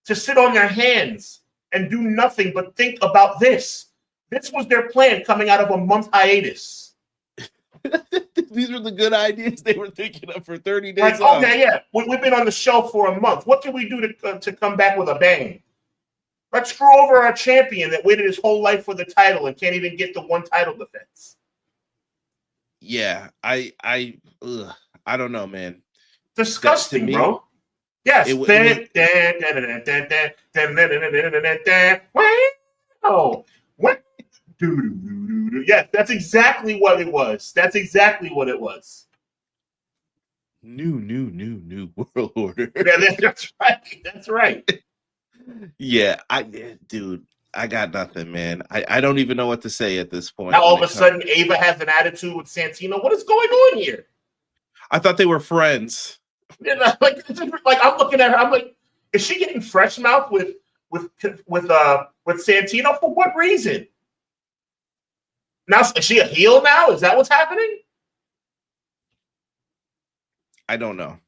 to sit on their hands and do nothing but think about this. This was their plan coming out of a month hiatus. These were the good ideas they were thinking of for 30 days. Like, okay, yeah, we've been on the show for a month. What can we do to come back with a bang? Let's screw over our champion that waited his whole life for the title and can't even get the one title defense. Yeah, I don't know, man. Disgusting, bro. Yes. Wow. What? Yes, that's exactly what it was. New world order. Yeah, that's right. That's right. Yeah, dude, I got nothing, man. I don't even know what to say at this point. Now all of a sudden, Ava has an attitude with Santino. What is going on here? I thought they were friends. Yeah, like I'm looking at her. I'm like, is she getting fresh mouth with Santino for what reason? Now is she a heel now? Is that what's happening? I don't know.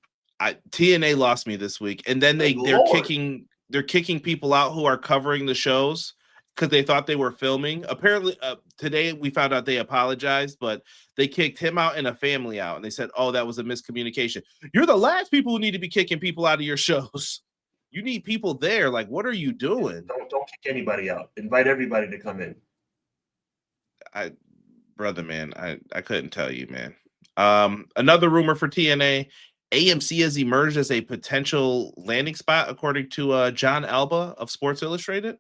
TNA lost me this week, and then they're kicking people out who are covering the shows because they thought they were filming. Apparently, today we found out they apologized, but they kicked him out and a family out, and they said, "Oh, that was a miscommunication." You're the last people who need to be kicking people out of your shows. You need people there. Like, what are you doing? Don't kick anybody out. Invite everybody to come in. Brother, man, I couldn't tell you, man. Another rumor for TNA. AMC has emerged as a potential landing spot, according to John Alba of Sports Illustrated.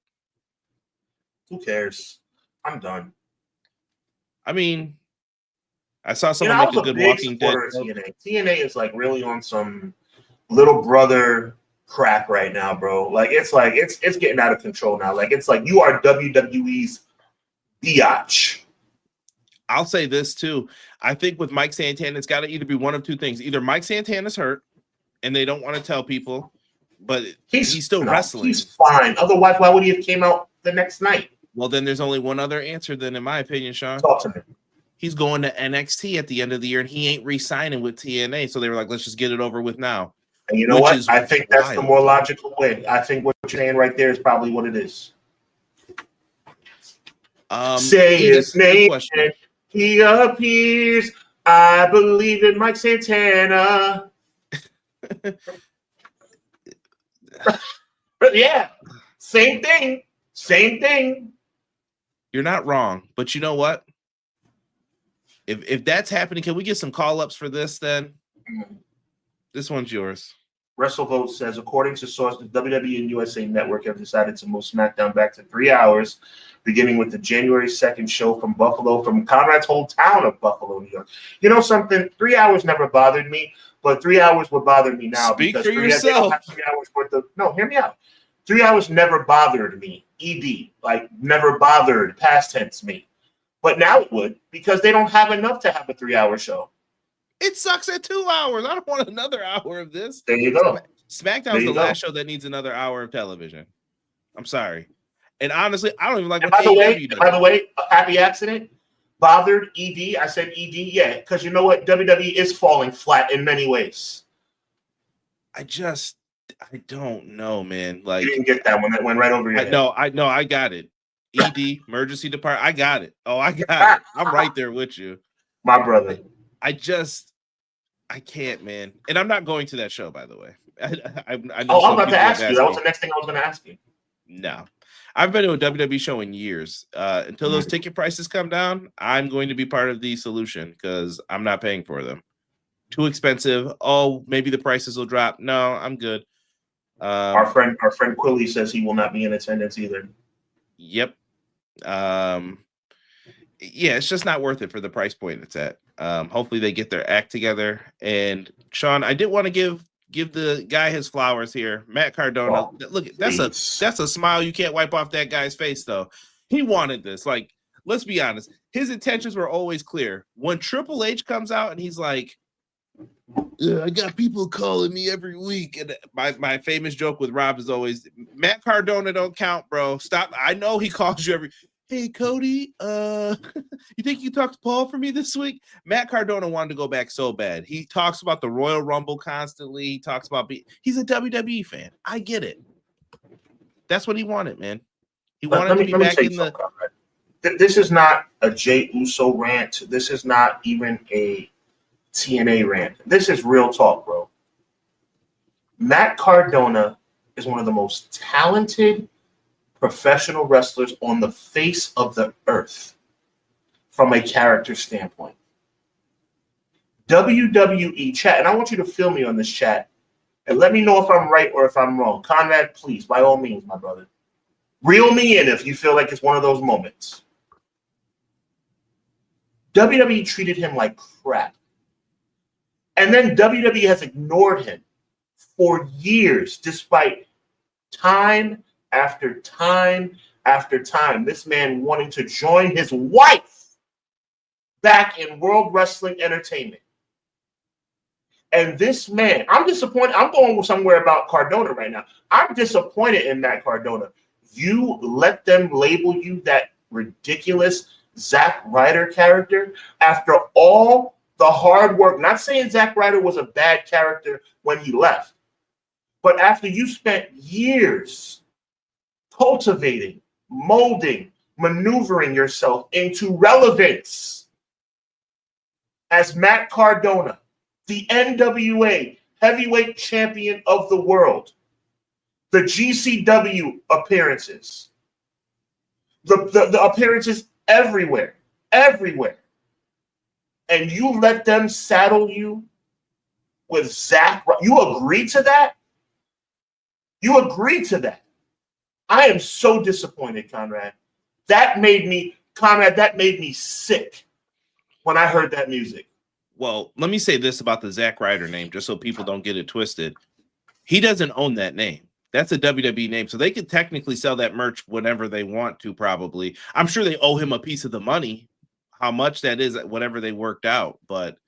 Who cares? I'm done. I mean, I saw someone make a good Walking Dead. TNA is like really on some little brother crap right now, bro. It's getting out of control now. It's like you are WWE's biatch. I'll say this too. I think with Mike Santana, it's got to either be one of two things. Either Mike Santana's hurt and they don't want to tell people, but he's still wrestling. He's fine. Otherwise, why would he have came out the next night? Well, then there's only one other answer then, in my opinion, Sean. Talk to me. He's going to NXT at the end of the year and he ain't re-signing with TNA. So they were like, let's just get it over with now. And you know what? I think that's the more logical way. I think what you're saying right there is probably what it is. Say his name and he appears. I believe in Mike Santana. But yeah, same thing. You're not wrong, but you know what? If that's happening, can we get some call-ups for this then? This one's yours. WrestleVote says, according to sources, WWE and USA Network have decided to move SmackDown back to 3 hours, beginning with the January 2nd show from Conrad's hometown of Buffalo, New York. You know something? 3 hours never bothered me, but 3 hours would bother me now. Speak for yourself. 3 hours worth of, no, hear me out. 3 hours never bothered me. ED, never bothered, past tense me. But now it would, because they don't have enough to have a 3 hour show. It sucks at 2 hours. I don't want another hour of this. There you go. SmackDown's the last show that needs another hour of television. I'm sorry. And honestly, I don't even like what AEW does. By the way, a happy accident. Bothered, ED. I said ED, yeah, because you know what? WWE is falling flat in many ways. I don't know, man. You didn't get that one. That went right over your head. No, I got it. ED, emergency department. I got it. Oh, I got it. I'm right there with you. My brother. I can't, man. And I'm not going to that show, by the way. I know I'm about to ask you. That was the next thing I was going to ask you. No. I've been to a WWE show in years. Until those ticket prices come down, I'm going to be part of the solution because I'm not paying for them. Too expensive. Oh, maybe the prices will drop. No, I'm good. Our friend Quilly says he will not be in attendance either. Yep. Yeah, it's just not worth it for the price point it's at. Hopefully they get their act together. And Sean, I did want to give the guy his flowers here. Matt Cardona. Oh, look, that's a smile you can't wipe off that guy's face, though. He wanted this. Like, let's be honest. His intentions were always clear. When Triple H comes out and he's like, I got people calling me every week. And my famous joke with Rob is always, Matt Cardona don't count, bro. Stop. I know he calls you every. Hey, Cody, you think you talked to Paul for me this week? Matt Cardona wanted to go back so bad. He talks about the Royal Rumble constantly. He talks about he's a WWE fan. I get it. That's what he wanted, man. He wanted to be back in the. This is not a Jey Uso rant. This is not even a TNA rant. This is real talk, bro. Matt Cardona is one of the most talented professional wrestlers on the face of the earth from a character standpoint. WWE chat, and I want you to fill me on this chat and let me know if I'm right or if I'm wrong. Conrad, please, by all means, my brother. Reel me in if you feel like it's one of those moments. WWE treated him like crap. And then WWE has ignored him for years, despite time after time after time. This man wanting to join his wife back in World Wrestling Entertainment. And this man, I'm disappointed. I'm going somewhere about Cardona right now. I'm disappointed in Matt Cardona. You let them label you that ridiculous Zack Ryder character after all the hard work. Not saying Zack Ryder was a bad character when he left, but after you spent years cultivating, molding, maneuvering yourself into relevance as Matt Cardona, the NWA heavyweight champion of the world, the GCW appearances, the appearances everywhere, and you let them saddle you with Zack. You agree to that? You agree to that? I am so disappointed, Conrad. That made me sick when I heard that music. Well, let me say this about the Zack Ryder name, just so people don't get it twisted. He doesn't own that name. That's a WWE name. So they could technically sell that merch whenever they want to, probably. I'm sure they owe him a piece of the money, how much that is, whatever they worked out. But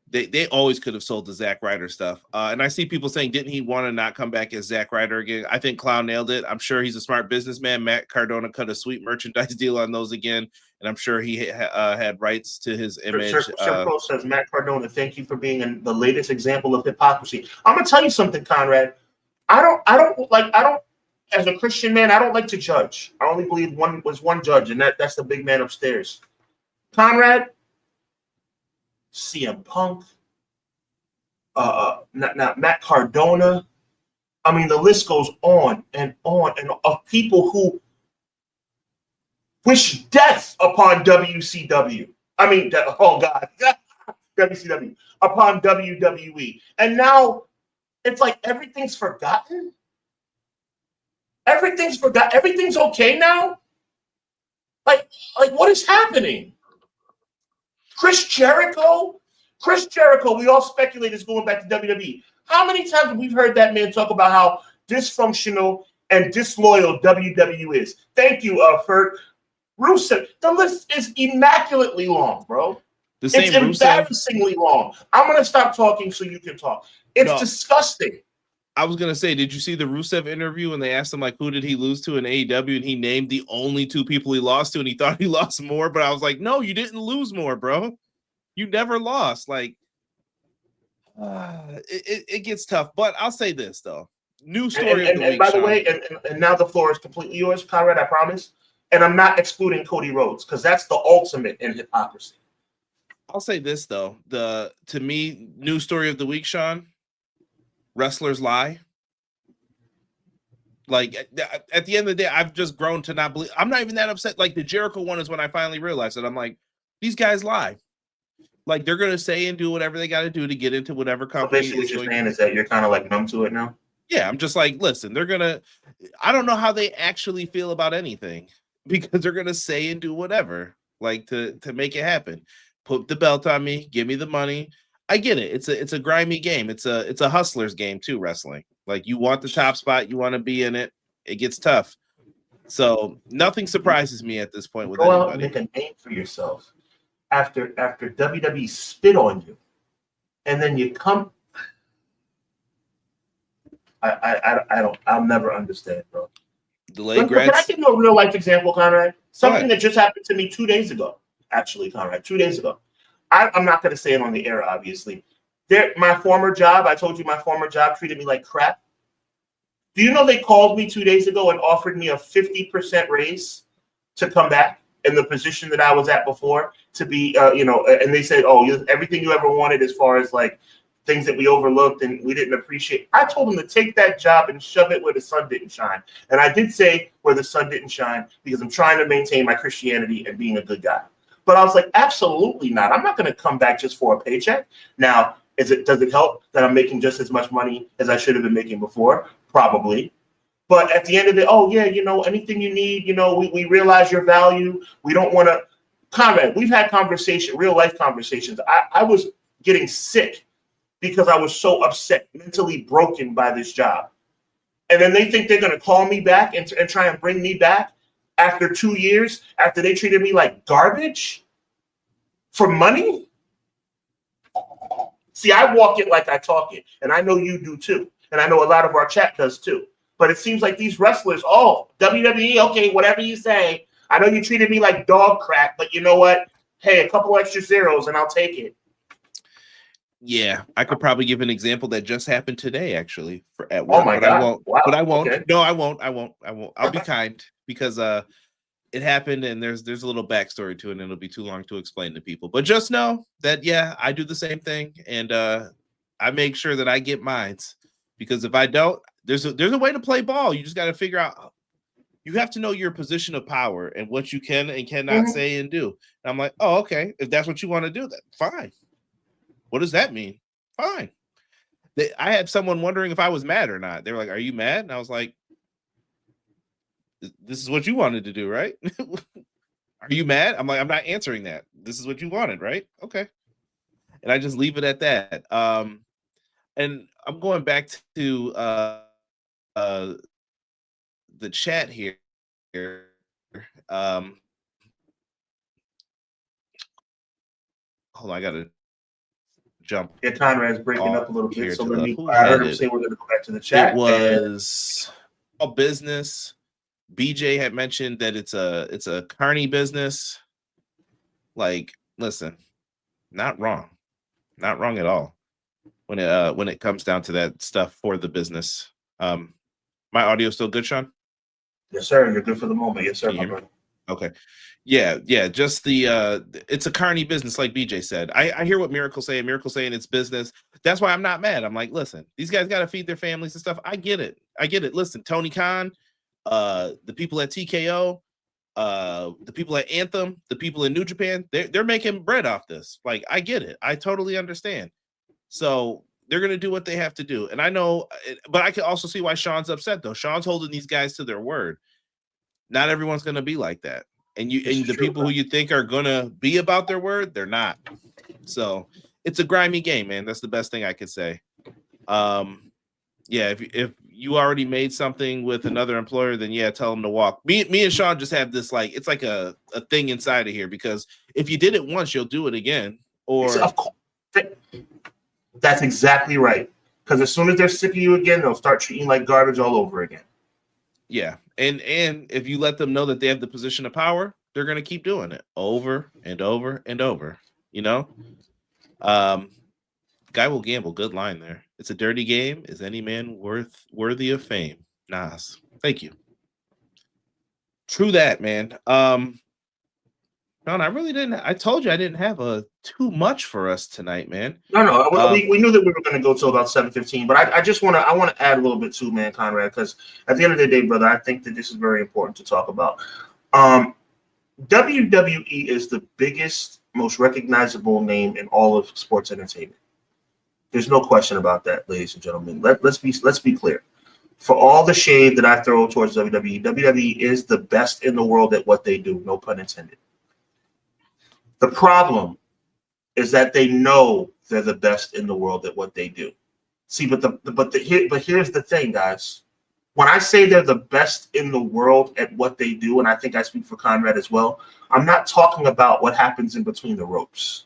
they always could have sold the Zack Ryder stuff. And I see people saying, didn't he want to not come back as Zack Ryder again? I think Clown nailed it. I'm sure he's a smart businessman. Matt Cardona cut a sweet merchandise deal on those again. And I'm sure he had rights to his image. Sir Pro says, Matt Cardona, thank you for being the latest example of hypocrisy. I'm going to tell you something, Conrad. I don't, as a Christian man, I don't like to judge. I only believe one judge, and that's the big man upstairs. Conrad, CM Punk, Matt Cardona. I mean, the list goes on and of people who wish death upon WCW. I mean, oh God, WCW upon WWE, and now it's like everything's forgotten. Everything's forgotten. Everything's okay now. Like what is happening? Chris Jericho, we all speculate is going back to WWE. How many times have we heard that man talk about how dysfunctional and disloyal WWE is? Thank you, Fert. Rusev. The list is immaculately long, bro. It's embarrassingly long. I'm going to stop talking so you can talk. It's disgusting. I was going to say, did you see the Rusev interview when they asked him, like, who did he lose to in AEW? And he named the only two people he lost to, and he thought he lost more. But I was like, no, you didn't lose more, bro. You never lost. Like, it gets tough. But I'll say this, though. New story of the week, by the way, and now the floor is completely yours, Conrad, I promise. And I'm not excluding Cody Rhodes, because that's the ultimate in hypocrisy. I'll say this, though. To me, new story of the week, Sean, wrestlers lie. Like at the end of the day, I've just grown to not believe. I'm not even that upset. Like the Jericho one is when I finally realized it. I'm like, these guys lie. Like they're gonna say and do whatever they got to do to get into whatever company. So basically, what you're saying is that you're kind of like numb to it now. Yeah, I'm just like, listen, they're gonna. I don't know how they actually feel about anything because they're gonna say and do whatever, like to make it happen. Put the belt on me, give me the money. I get it. It's a grimy game. It's a hustler's game too. Wrestling, like you want the top spot, you want to be in it. It gets tough. So nothing surprises me at this point with Go anybody. out and make a name for yourself after WWE spit on you, and then you come. I'll never understand, bro. Delayed Can I grads. give you a real life example, Conrad? Something that just happened to me 2 days ago. Actually, Conrad, 2 days ago. I'm not going to say it on the air, obviously. My former job, I told you my former job treated me like crap. Do you know they called me 2 days ago and offered me a 50% raise to come back in the position that I was at before to be, and they said, oh, everything you ever wanted as far as like things that we overlooked and we didn't appreciate. I told them to take that job and shove it where the sun didn't shine. And I did say where the sun didn't shine because I'm trying to maintain my Christianity and being a good guy. But I was like, absolutely not. I'm not going to come back just for a paycheck. Now, does it help that I'm making just as much money as I should have been making before? Probably. But at the end of the day, oh, yeah, anything you need, we realize your value. We don't want to. Conrad, we've had real life conversations. I was getting sick because I was so upset, mentally broken by this job. And then they think they're going to call me back and try and bring me back after 2 years, after they treated me like garbage for money? See, I walk it like I talk it, and I know you do too. And I know a lot of our chat does too. But it seems like these wrestlers, WWE, okay, whatever you say. I know you treated me like dog crap, but you know what? Hey, a couple extra zeros and I'll take it. Yeah, I could probably give an example that just happened today, actually, at work. Oh my but God. I won't. Wow. But I won't. Okay. No, I won't. I'll be kind because it happened and there's a little backstory to it, and it'll be too long to explain to people. But just know that I do the same thing, and I make sure that I get mines because if I don't, there's a way to play ball. You just got to figure out. You have to know your position of power and what you can and cannot say and do. And I'm like, oh, okay. If that's what you want to do, then fine. What does that mean? Fine. I had someone wondering if I was mad or not. They were like, are you mad? And I was like, this is what you wanted to do, right? Are you mad? I'm like, I'm not answering that. This is what you wanted, right? Okay. And I just leave it at that. And I'm going back to the chat here. Hold on, I gotta jump. Yeah, Conrad's breaking up a little bit. So I heard him say we're going to go back to the chat. It was all business. BJ had mentioned that it's a carny business. Like, listen, not wrong at all. When it comes down to that stuff for the business. My audio still good, Sean? Yes, sir. You're good for the moment. Yes, sir. Okay. Yeah. Just it's a carny business, like BJ said. I hear what Miracle saying. Miracle saying it's business. That's why I'm not mad. I'm like, listen, these guys got to feed their families and stuff. I get it. Listen, Tony Khan, the people at TKO, the people at Anthem, the people in New Japan, they're making bread off this. Like, I get it. I totally understand. So they're going to do what they have to do. And I know, but I can also see why Sean's upset, though. Sean's holding these guys to their word. Not everyone's going to be like that. And the people who you think are going to be about their word, they're not. So it's a grimy game, man. That's the best thing I could say. If you already made something with another employer, then tell them to walk. Me and Sean just have this, like, it's like a thing inside of here, because if you did it once, you'll do it again. Or of course. That's exactly right. Because as soon as they're sick of you again, they'll start treating you like garbage all over again. Yeah. And if you let them know that they have the position of power, they're going to keep doing it over and over and over, Guy will gamble. Good line there. It's a dirty game. Is any man worthy of fame? Nas. Thank you. True that, man. Sean, I really didn't. I told you I didn't have too much for us tonight, man. No. We knew that we were going to go till about 7:15, but I just want to add a little bit too, man, Conrad, because at the end of the day, brother, I think that this is very important to talk about. WWE is the biggest, most recognizable name in all of sports entertainment. There's no question about that, ladies and gentlemen. Let's be clear. For all the shade that I throw towards WWE is the best in the world at what they do. No pun intended. The problem is that they know they're the best in the world at what they do. See, but here's the thing, guys. When I say they're the best in the world at what they do, and I think I speak for Conrad as well, I'm not talking about what happens in between the ropes.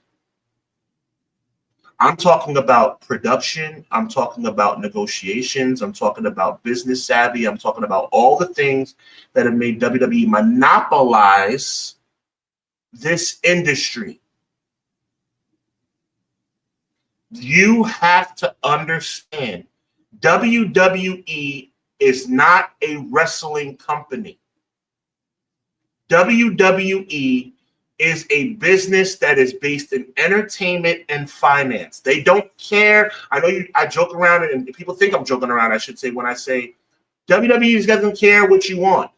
I'm talking about production. I'm talking about negotiations. I'm talking about business savvy. I'm talking about all the things that have made WWE monopolize this industry. You have to understand, WWE is not a wrestling company. WWE is a business that is based in entertainment and finance. They don't care. I know I joke around, and people think I'm joking around, I should say, when I say WWE doesn't care what you want.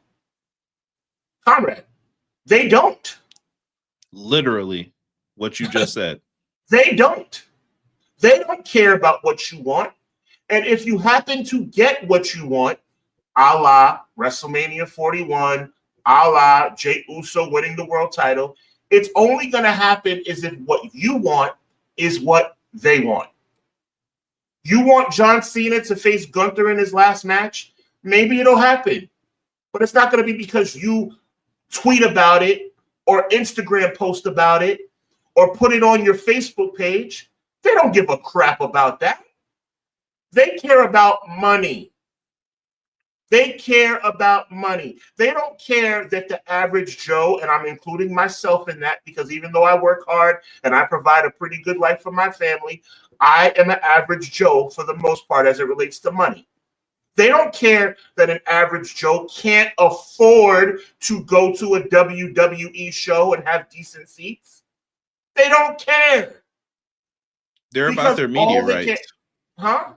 Conrad, they don't. Literally what you just said. They don't. They don't care about what you want. And if you happen to get what you want, a la WrestleMania 41, a la Jey Uso winning the world title, it's only going to happen is if what you want is what they want. You want John Cena to face Gunther in his last match? Maybe it'll happen. But it's not going to be because you tweet about it or Instagram post about it or put it on your Facebook page. They don't give a crap about that. They care about money. They care about money. They don't care that the average Joe, and I'm including myself in that, because even though I work hard and I provide a pretty good life for my family, I am an average Joe for the most part as it relates to money. They don't care that an average Joe can't afford to go to a WWE show and have decent seats. They don't care. They're about their media rights. Huh?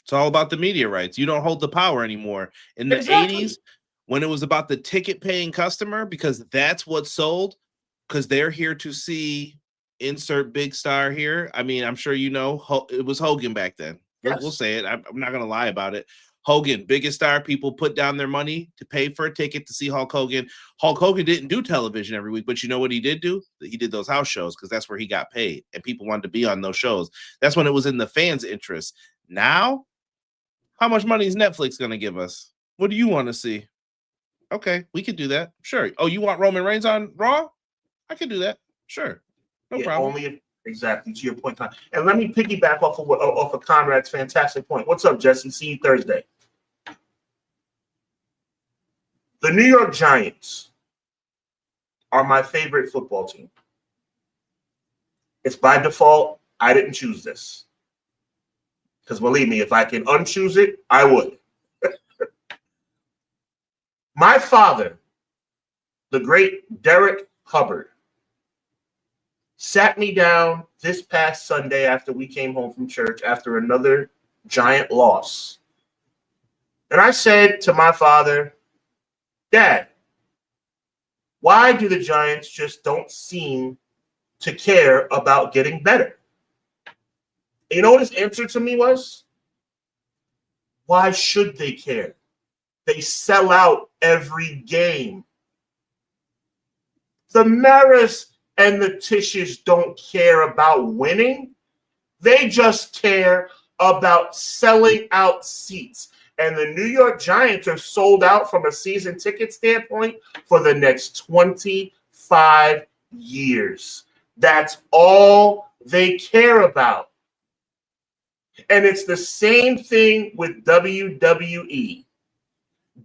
It's all about the media rights. You don't hold the power anymore. In the 80s, when it was about the ticket-paying customer, because that's what sold, because they're here to see insert big star here. I mean, I'm sure you know, it was Hogan back then. Yes. We'll say it. I'm not going to lie about it. Hogan, biggest star. People put down their money to pay for a ticket to see Hulk Hogan. Hulk Hogan didn't do television every week, but you know what he did do? He did those house shows because that's where he got paid, and people wanted to be on those shows. That's when it was in the fans' interest. Now, how much money is Netflix going to give us? What do you want to see? Okay, we could do that. Sure. Oh, you want Roman Reigns on Raw? I could do that. Sure. No problem. Exactly, to your point, Con. And let me piggyback off of Conrad's fantastic point. What's up, Jesse? See you Thursday. The New York Giants are my favorite football team. It's by default. I didn't choose this. Because believe me, if I can unchoose it, I would. My father, the great Derek Hubbard, sat me down this past Sunday after we came home from church after another Giant loss. And I said to my father, Dad, why do the Giants just don't seem to care about getting better? You know what his answer to me was? Why should they care? They sell out every game. The Maras and the Tishes don't care about winning. They just care about selling out seats. And the New York Giants are sold out from a season ticket standpoint for the next 25 years. That's all they care about. And it's the same thing with WWE.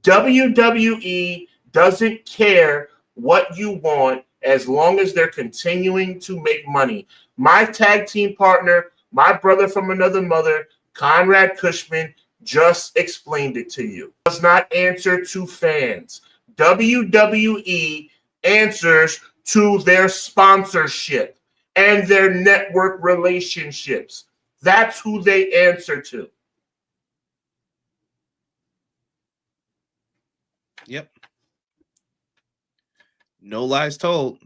WWE doesn't care what you want as long as they're continuing to make money. My tag team partner, my brother from another mother, Conrad Cushman, just explained it to you. Does not answer to fans. WWE answers to their sponsorship and their network relationships. That's who they answer to. Yep. No lies told.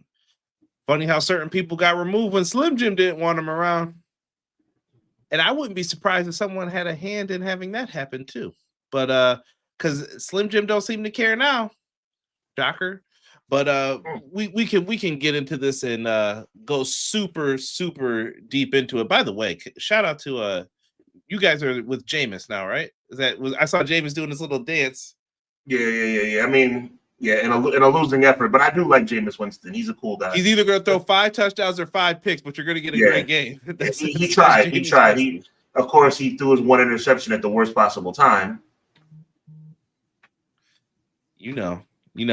Funny how certain people got removed when Slim Jim didn't want them around. And I wouldn't be surprised if someone had a hand in having that happen too. But because Slim Jim don't seem to care now. Shocker. But we can get into this and go super deep into it. By the way, shout out to you guys are with Jameis now, right? I saw Jameis doing this little dance. Yeah. I mean, yeah, in a losing effort, but I do like Jameis Winston. He's a cool guy. He's either going to throw 5 touchdowns or 5 picks, but you're going to get a great game. He tried. Of course, he threw his one interception at the worst possible time. You know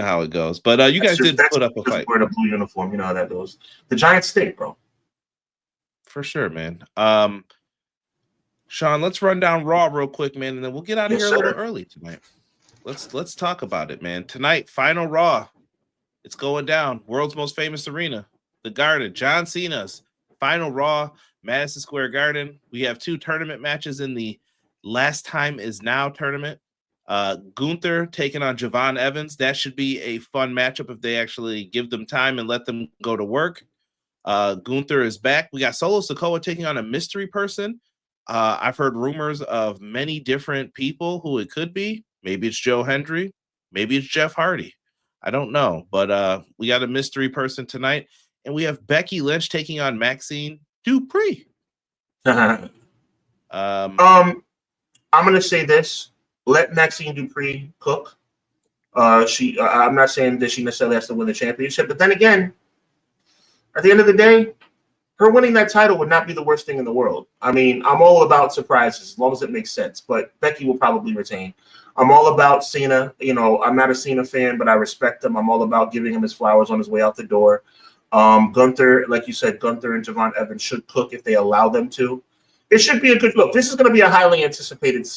how it goes. But you guys did put up a fight. Wearing a blue uniform, you know how that goes. The Giants stink, bro. For sure, man. Sean, let's run down Raw real quick, man, and then we'll get out of here a little early tonight. Let's talk about it, man. Tonight, final Raw. It's going down. World's most famous arena, the Garden. John Cena's final Raw, Madison Square Garden. We have 2 tournament matches in the Last Time Is Now tournament. Gunther taking on Javon Evans. That should be a fun matchup if they actually give them time and let them go to work. Gunther is back. We got Solo Sikoa taking on a mystery person. I've heard rumors of many different people who it could be. Maybe it's Joe Hendry. Maybe it's Jeff Hardy. I don't know. But we got a mystery person tonight. And we have Becky Lynch taking on Maxine Dupree. I'm going to say this. Let Maxine Dupree cook. I'm not saying that she necessarily has to win the championship. But then again, at the end of the day, her winning that title would not be the worst thing in the world. I mean, I'm all about surprises as long as it makes sense. But Becky will probably retain. I'm all about Cena. You know, I'm not a Cena fan, but I respect him. I'm all about giving him his flowers on his way out the door. Gunther, like you said, Gunther and Javon Evans should cook if they allow them to. It should be a good look. This is going to be a highly anticipated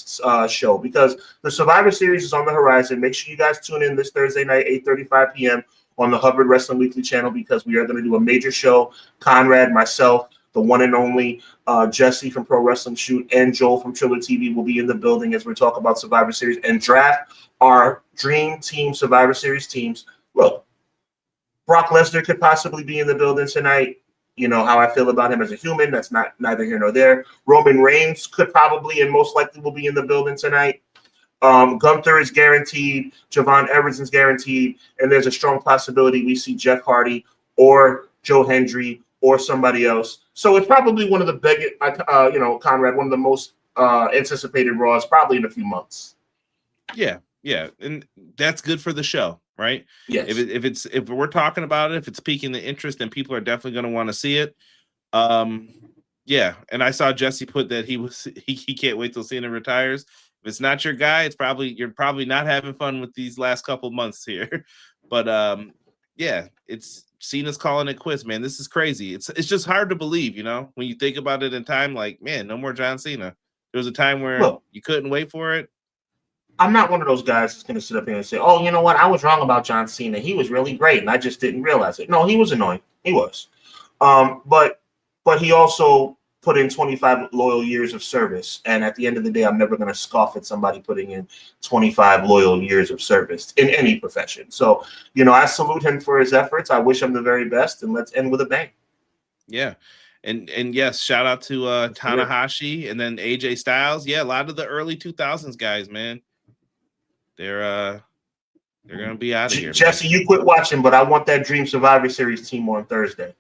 show because the Survivor Series is on the horizon. Make sure you guys tune in this Thursday night, 8:35 p.m. on the Hubbard Wrestling Weekly channel because we are going to do a major show. Conrad, myself, the one and only Jesse from Pro Wrestling Shoot, and Joel from Triller TV will be in the building as we talk about Survivor Series and draft our Dream Team Survivor Series teams. Look, Brock Lesnar could possibly be in the building tonight. You know how I feel about him as a human. That's neither here nor there. Roman Reigns could probably and most likely will be in the building tonight. Gunther is guaranteed. Javon Evans is guaranteed. And there's a strong possibility we see Jeff Hardy or Joe Hendry or somebody else. So it's probably one of the biggest, Conrad, one of the most anticipated Raws probably in a few months. Yeah. And that's good for the show. Right. Yes. If we're talking about it, if it's piquing the interest, then people are definitely going to want to see it. Yeah. And I saw Jesse put that he can't wait till Cena retires. If it's not your guy, you're probably not having fun with these last couple months here. But yeah, it's Cena's calling it quits, man. This is crazy. It's just hard to believe, when you think about it in time, like, man, no more John Cena. There was a time where you couldn't wait for it. I'm not one of those guys that's going to sit up here and say, oh, you know what? I was wrong about John Cena. He was really great, and I just didn't realize it. No, he was annoying. He was. But he also put in 25 loyal years of service. And at the end of the day, I'm never going to scoff at somebody putting in 25 loyal years of service in any profession. So, I salute him for his efforts. I wish him the very best, and let's end with a bang. Yeah. And yes, shout out to Tanahashi and then AJ Styles. Yeah, a lot of the early 2000s guys, man. They're gonna be out of here. Jesse, you quit watching, but I want that Dream Survivor Series team on Thursday.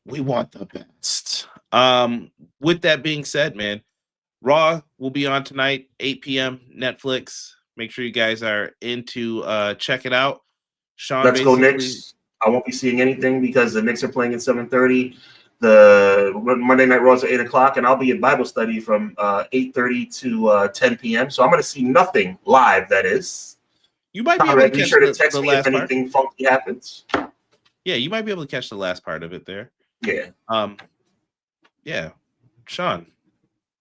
We want the best. With that being said, man, Raw will be on tonight, 8 p.m. Netflix. Make sure you guys are into check it out. Sean, let's go Knicks. I won't be seeing anything because the Knicks are playing at 7:30. The Monday Night Raws at 8 o'clock, and I'll be at Bible study from 8:30 to 10 p.m. So I'm going to see nothing live. That is, you might be able to catch to text me if anything funky happens. Yeah, you might be able to catch the last part of it there. Yeah. Yeah. Sean,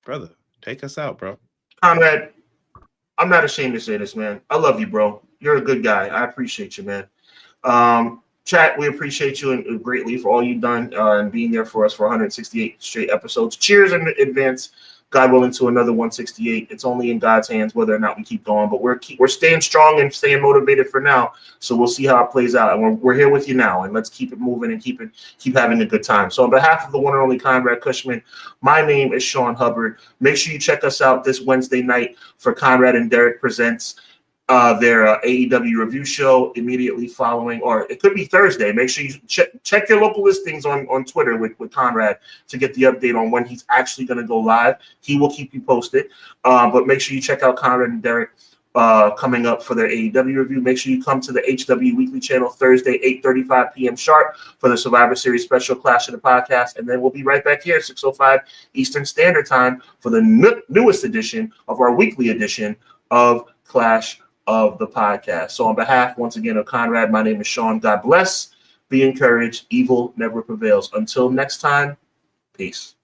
brother, take us out, bro. Conrad, I'm not ashamed to say this, man. I love you, bro. You're a good guy. I appreciate you, man. Chat, we appreciate you and greatly for all you've done and being there for us for 168 straight episodes. Cheers in advance, God willing, to another 168. It's only in God's hands whether or not we keep going, but we're staying strong and staying motivated for now. So we'll see how it plays out, and we're here with you now, and let's keep it moving and keep having a good time. So on behalf of the one and only Conrad Cushman, my name is Sean Hubbard. Make sure you check us out this Wednesday night for Conrad and Derek Presents their AEW review show immediately following, or it could be Thursday. Make sure you check your local listings on Twitter with Conrad to get the update on when he's actually going to go live. He will keep you posted. But make sure you check out Conrad and Derek coming up for their AEW review. Make sure you come to the HW Weekly channel Thursday, 8:35 p.m. sharp for the Survivor Series special Clash of the Podcast. And then we'll be right back here, 6:05 Eastern Standard Time for the newest edition of our weekly edition of Clash of the Podcast. So on behalf, once again, of Conrad, my name is Sean. God bless. Be encouraged. Evil never prevails. Until next time, peace.